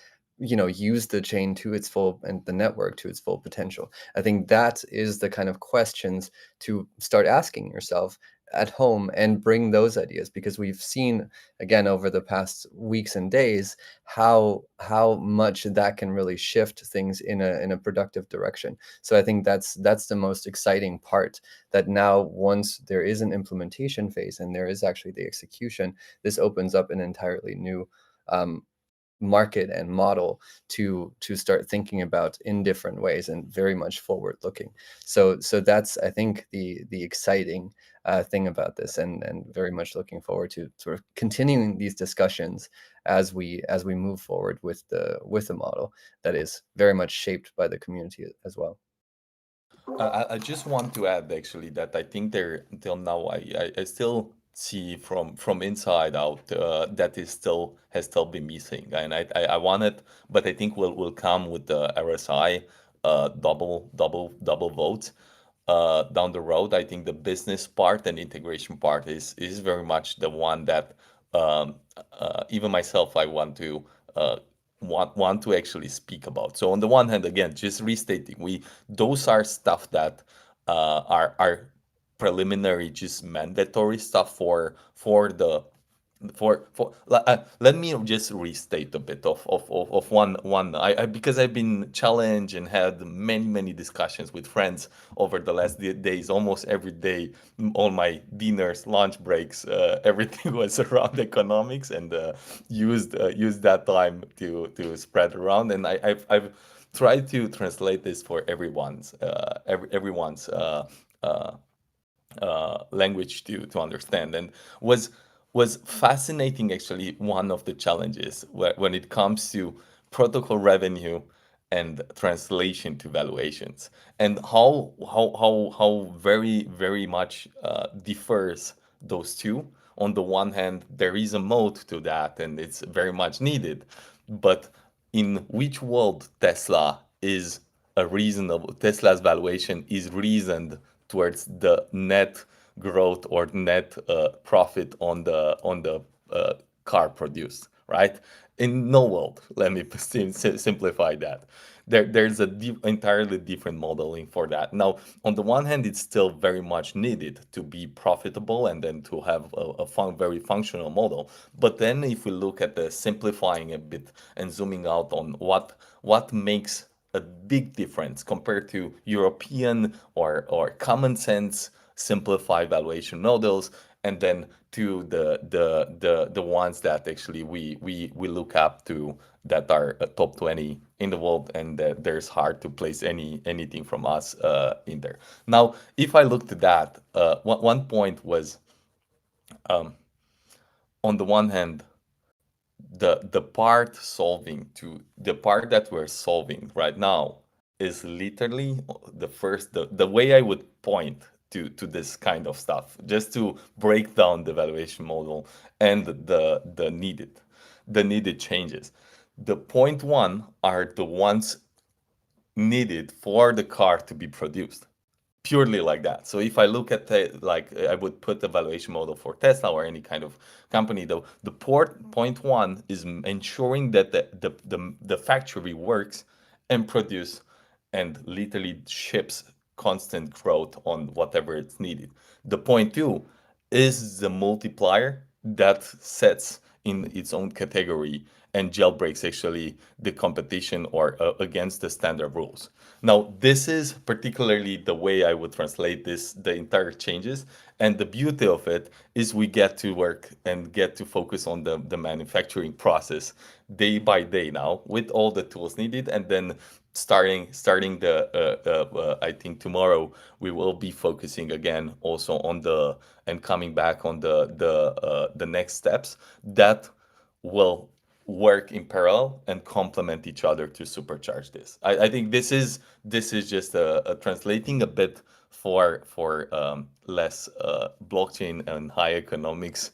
Speaker 2: use the chain to its full, and the network to its full potential. I think that is the kind of questions to start asking yourself at home, and bring those ideas, because we've seen again over the past weeks and days how much that can really shift things in a productive direction. So I think that's the most exciting part, that now once there is an implementation phase and there is actually the execution, this opens up an entirely new market and model to start thinking about in different ways, and very much forward looking. So that's, I think, the exciting thing about this, and very much looking forward to sort of continuing these discussions as we move forward with the model that is very much shaped by the community as well.
Speaker 3: I just want to add actually that I think there until now I still see from inside out that is still has still been missing, and I want it, but I think will come with the RSI double vote down the road. I think the business part and integration part is very much the one that um, even myself I want to want to actually speak about. So on the one hand, again, just restating, those are stuff that are preliminary, just mandatory stuff for the let me just restate a bit of one because I've been challenged and had many discussions with friends over the last days, almost every day, all my dinners, lunch breaks, everything was around economics, and used that time to spread around, and I've tried to translate this for everyone's uh, language to understand, and was fascinating actually. One of the challenges when it comes to protocol revenue and translation to valuations, and how very much differs those two. On the one hand, there is a mode to that, and it's very much needed, but in which world Tesla's valuation is reasoned towards the net growth or net profit on the car produced, right? In no world, let me simplify that. There's entirely different modeling for that. Now, on the one hand, it's still very much needed to be profitable and then to have very functional model. But then, if we look at the simplifying a bit and zooming out on what makes a big difference compared to European or common sense simplified valuation models, and then to the ones that actually we look up to, that are top 20 in the world, and that there's hard to place anything from us in there. Now, if I looked at that, one point was, on the one hand, the part that we're solving right now is literally the way I would point to this kind of stuff, just to break down the valuation model and the needed changes. The point one are the ones needed for the car to be produced, purely like that. So if I look at like I would put the valuation model for Tesla or any kind of company, though, the point one is ensuring that the factory works and produce and literally ships constant growth on whatever it's needed. The point two is the multiplier that sets in its own category and jailbreaks actually the competition or against the standard rules. Now, this is particularly the way I would translate the entire changes. And the beauty of it is we get to work and get to focus on the manufacturing process day by day now with all the tools needed. And then starting I think tomorrow we will be focusing again also on and coming back on the next steps that will work in parallel and complement each other to supercharge this. I think this is just a translating a bit for less blockchain and high economics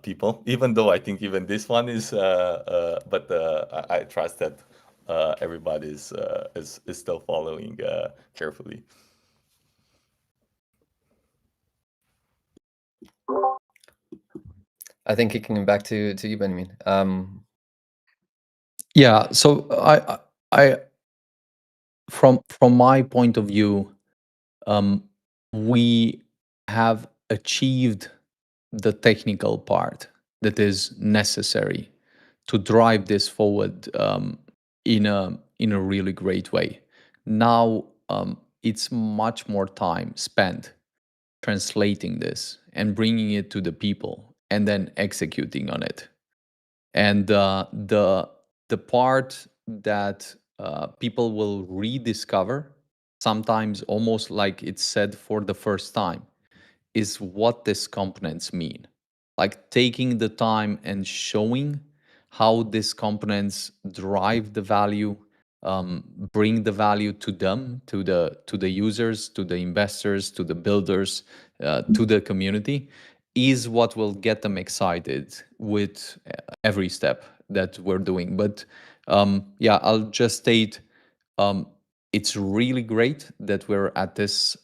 Speaker 3: people. Even though I think even this one is, but I trust that everybody is still following carefully.
Speaker 2: I think kicking back to you, Benjamin.
Speaker 5: Yeah. So I from my point of view, we have achieved the technical part that is necessary to drive this forward in a really great way. Now it's much more time spent translating this and bringing it to the people and then executing on it. And the part that people will rediscover, sometimes almost like it's said for the first time, is what these components mean. Like taking the time and showing how these components drive the value, bring the value to them, to the users, to the investors, to the builders, to the community, is what will get them excited with every step that we're doing. But yeah, I'll just state um, it's really great that we're at this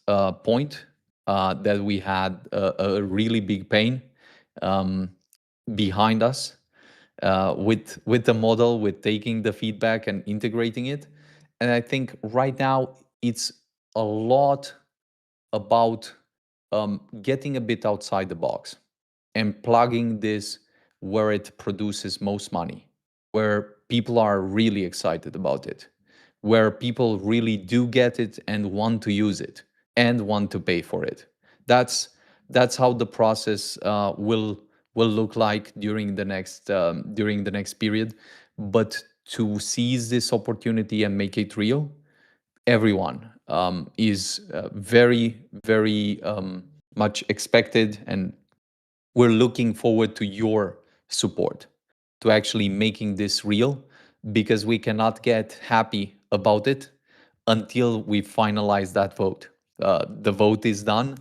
Speaker 5: point, that we had a really big pain um, behind us with the model, with taking the feedback and integrating it. And I think right now it's a lot about getting a bit outside the box and plugging this where it produces most money, where people are really excited about it, where people really do get it and want to use it and want to pay for it. That's how the process will look like during the next period. But to seize this opportunity and make it real, everyone is very much expected, and we're looking forward to your support to actually making this real, because we cannot get happy about it until we finalize that vote. The vote is done,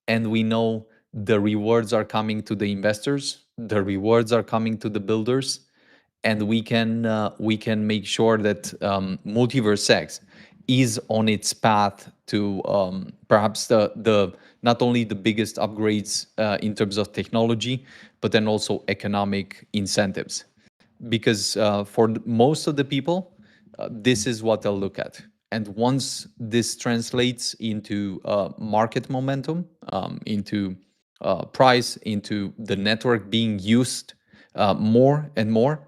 Speaker 5: and we know the rewards are coming to the investors, the rewards are coming to the builders, and we can make sure that MultiversX is on its path to perhaps the not only the biggest upgrades in terms of technology, but then also economic incentives. Because for most of the people, this is what they'll look at. And once this translates into market momentum, into price, into the network being used more and more,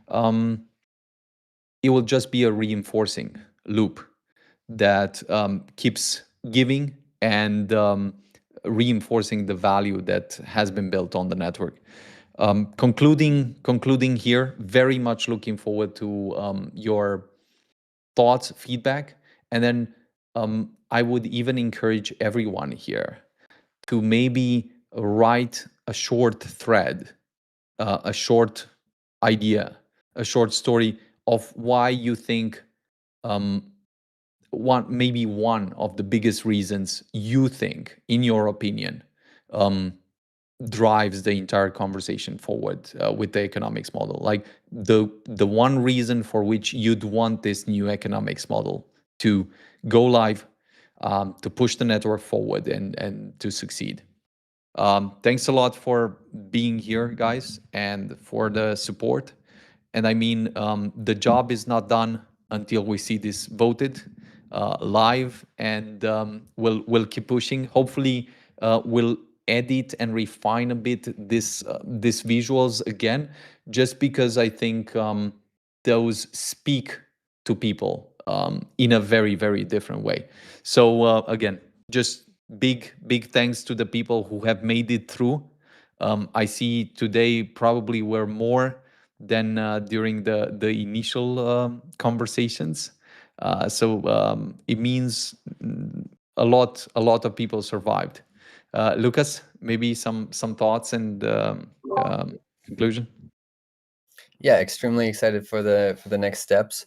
Speaker 5: it will just be a reinforcing loop that keeps giving and reinforcing the value that has been built on the network. Concluding here, very much looking forward to your thoughts, feedback, and then I would even encourage everyone here to maybe write a short thread, a short idea, a short story of why you think one of the biggest reasons you think, in your opinion, drives the entire conversation forward with the economics model. Like the one reason for which you'd want this new economics model to go live, to push the network forward and to succeed. Thanks a lot for being here, guys, and for the support. And I mean, the job is not done until we see this voted live, and we'll keep pushing. Hopefully, we'll edit and refine a bit this visuals again, just because I think those speak to people in a very different way. So again, just big thanks to the people who have made it through. I see today probably were more than during the initial conversations. So it means a lot of people survived. Lucas, maybe some thoughts and conclusion.
Speaker 2: Yeah, extremely excited for the next steps.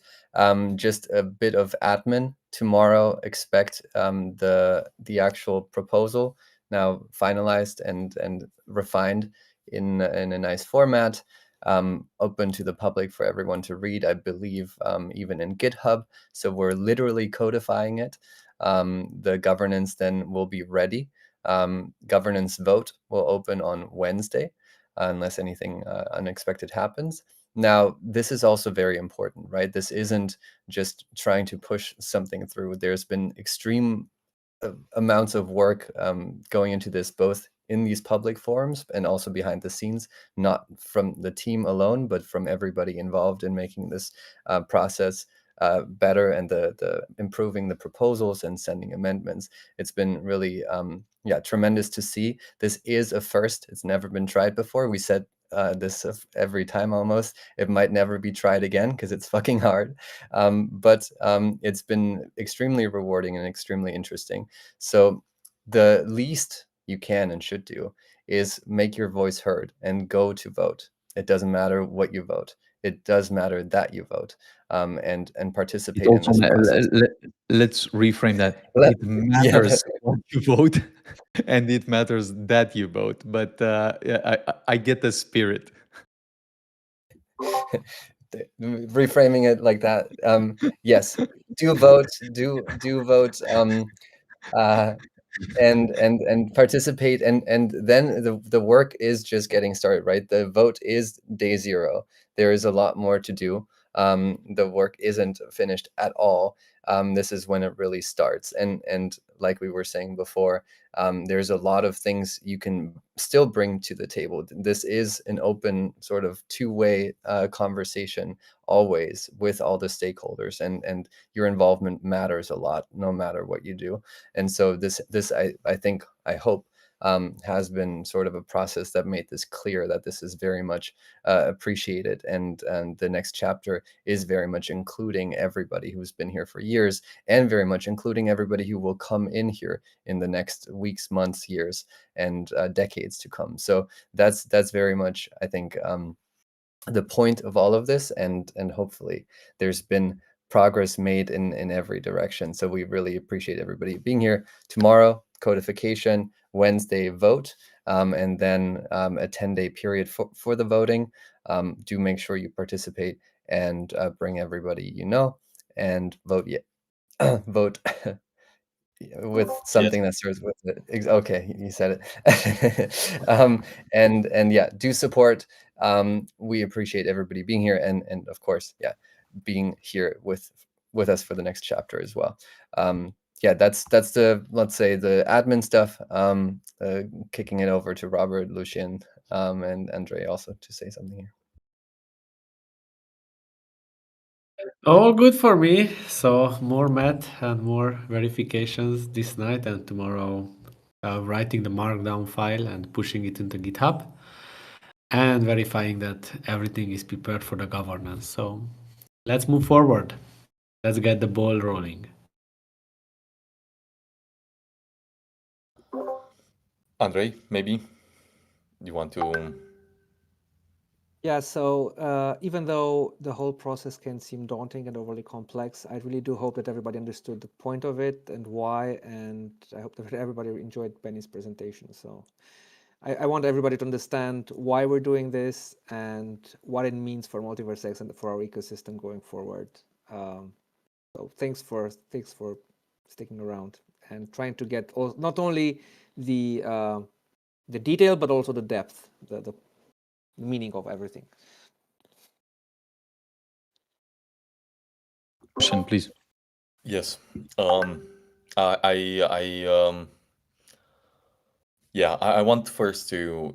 Speaker 2: Just a bit of admin. Tomorrow, expect the actual proposal now finalized and refined in a nice format, open to the public for everyone to read. I believe even in GitHub. So we're literally codifying it. The governance then will be ready. Governance vote will open on Wednesday, unless anything unexpected happens. Now, this is also very important, right? This isn't just trying to push something through. There's been extreme amounts of work going into this, both in these public forums and also behind the scenes, not from the team alone, but from everybody involved in making this process better, and the improving the proposals and sending amendments. It's been really tremendous to see. This is a first. It's never been tried before. We said this every time almost. It might never be tried again because it's fucking hard. But it's been extremely rewarding and extremely interesting. So the least you can and should do is make your voice heard and go to vote. It doesn't matter what you vote. It does matter that you vote, and
Speaker 5: It
Speaker 2: participate in
Speaker 5: also
Speaker 2: this process.
Speaker 5: let's reframe that.
Speaker 2: Let-
Speaker 5: It
Speaker 2: yeah,
Speaker 5: matters what you vote, and it matters that you vote. But yeah, I get the spirit.
Speaker 2: reframing it like that. Yes, do vote. Do vote. Uh, and participate, and then the work is just getting started, right? The vote is day zero. There is a lot more to do. The work isn't finished at all. This is when it really starts, and like we were saying before, there's a lot of things you can still bring to the table. This is an open sort of two-way conversation always with all the stakeholders, and your involvement matters a lot no matter what you do. And so this I think, I hope, has been sort of a process that made this clear, that this is very much appreciated, and the next chapter is very much including everybody who's been here for years, and very much including everybody who will come in here in the next weeks, months, years, and decades to come. So that's very much, I think, the point of all of this, and hopefully there's been progress made in every direction. So we really appreciate everybody being here. Tomorrow, codification. Wednesday, vote, and then a 10-day period for the voting. Do make sure you participate, and bring everybody you know, and vote. Vote with something that starts with it. Okay, you said it. And yeah, do support. We appreciate everybody being here, and of course, yeah, being here with us for the next chapter as well. Yeah, that's the, let's say, the admin stuff. Kicking it over to Robert, Lucien, and Andre also to say something here.
Speaker 4: All good for me. So more math and more verifications this night, and tomorrow writing the markdown file and pushing it into GitHub, and verifying that everything is prepared for the governance. So let's move forward. Let's get the ball rolling.
Speaker 3: Andre, maybe you want to.
Speaker 1: Yeah, so even though the whole process can seem daunting and overly complex, I really do hope that everybody understood the point of it and why, and I hope that everybody enjoyed Benny's presentation. So I want everybody to understand why we're doing this and what it means for MultiversX and for our ecosystem going forward. So thanks for sticking around and trying to get not only the detail, but also the depth, the meaning of everything.
Speaker 5: Question, please.
Speaker 3: Yes. I want first to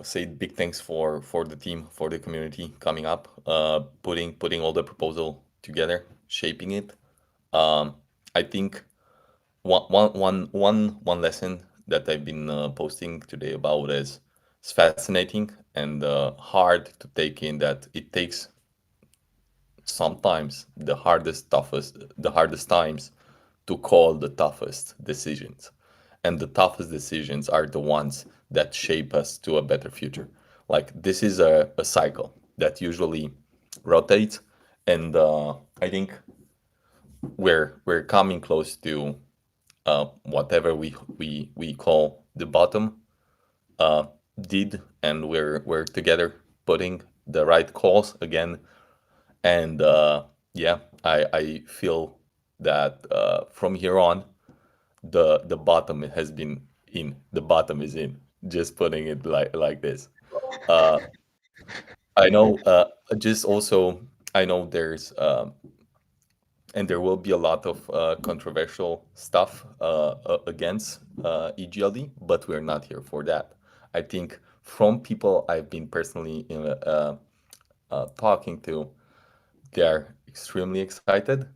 Speaker 3: say big thanks for the team, for the community coming up, putting all the proposal together, shaping it. I think one lesson that I've been posting today about is it's fascinating and hard to take in, that it takes sometimes the hardest times to call the toughest decisions, and the toughest decisions are the ones that shape us to a better future. Like, this is a cycle that usually rotates, and I think we're coming close to whatever we call the bottom did, and we're together putting the right calls again. And I feel that from here on, the bottom has been in. The bottom is in. Just putting it like this. I know just also, I know there's and there will be a lot of controversial stuff against EGLD, but we're not here for that. I think from people I've been personally talking to, they're extremely excited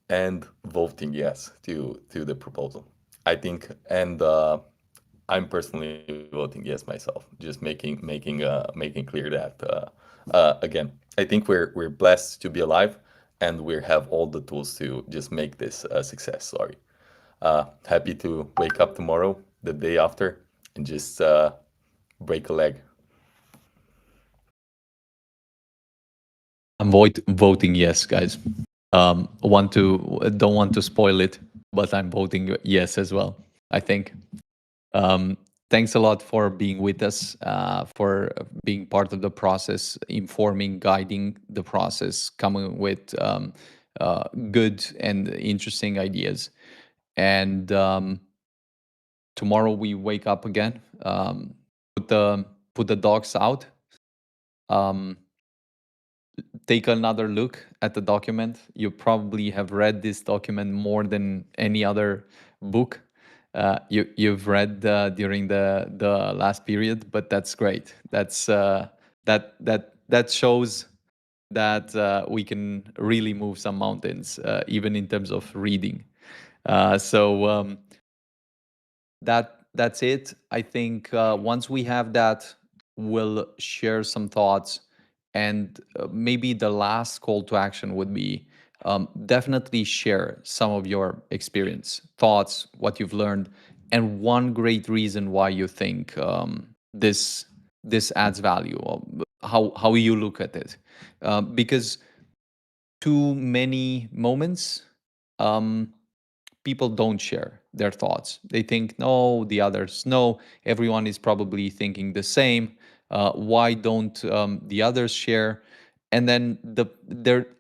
Speaker 3: and voting yes to the proposal. I think, and I'm personally voting yes myself. Just making clear that again, I think we're blessed to be alive, and we have all the tools to just make this a success story. Happy to wake up tomorrow, the day after, and just break a leg.
Speaker 5: I'm voting yes, guys. Don't want to spoil it, but I'm voting yes as well. I think. Um, Thanks a lot for being with us, for being part of the process, informing, guiding the process, coming with good and interesting ideas. And tomorrow we wake up again. Put the dogs out. Um, Take another look at the document. You probably have read this document more than any other book you've read during the last period, but that's great. That shows that we can really move some mountains, even in terms of reading. So that's it. I think once we have that, we'll share some thoughts, and maybe the last call to action would be definitely share some of your experience, thoughts, what you've learned, and one great reason why you think this adds value, or how you look at it, because too many moments. People don't share their thoughts. They think, no, the others know. Everyone is probably thinking the same. Why don't the others share? And then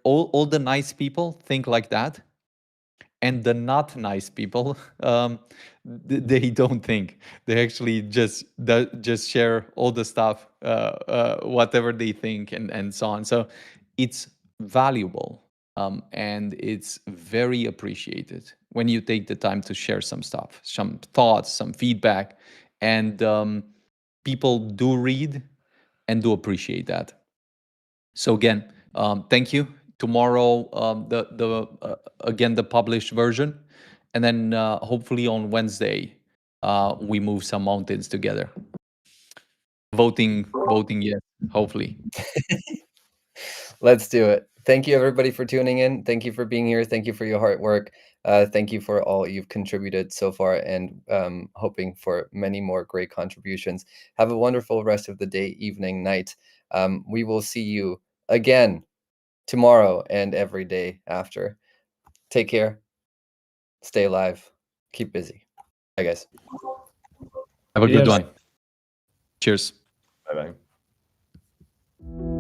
Speaker 5: all the nice people think like that, and the not nice people they don't think. They actually just share all the stuff, whatever they think, and so on. So it's valuable, and it's very appreciated when you take the time to share some stuff, some thoughts, some feedback, and people do read and do appreciate that. So again, thank you. Tomorrow, the again the published version, and then hopefully on Wednesday, we move some mountains together. Voting yes. Hopefully.
Speaker 2: Let's do it. Thank you, everybody, for tuning in. Thank you for being here. Thank you for your hard work. Thank you for all you've contributed so far, and hoping for many more great contributions. Have a wonderful rest of the day, evening, night. We will see you again tomorrow and every day after. Take care. Stay alive. Keep busy. Bye, guys.
Speaker 5: Have a good
Speaker 4: Cheers.
Speaker 5: one. Cheers.
Speaker 3: Bye bye.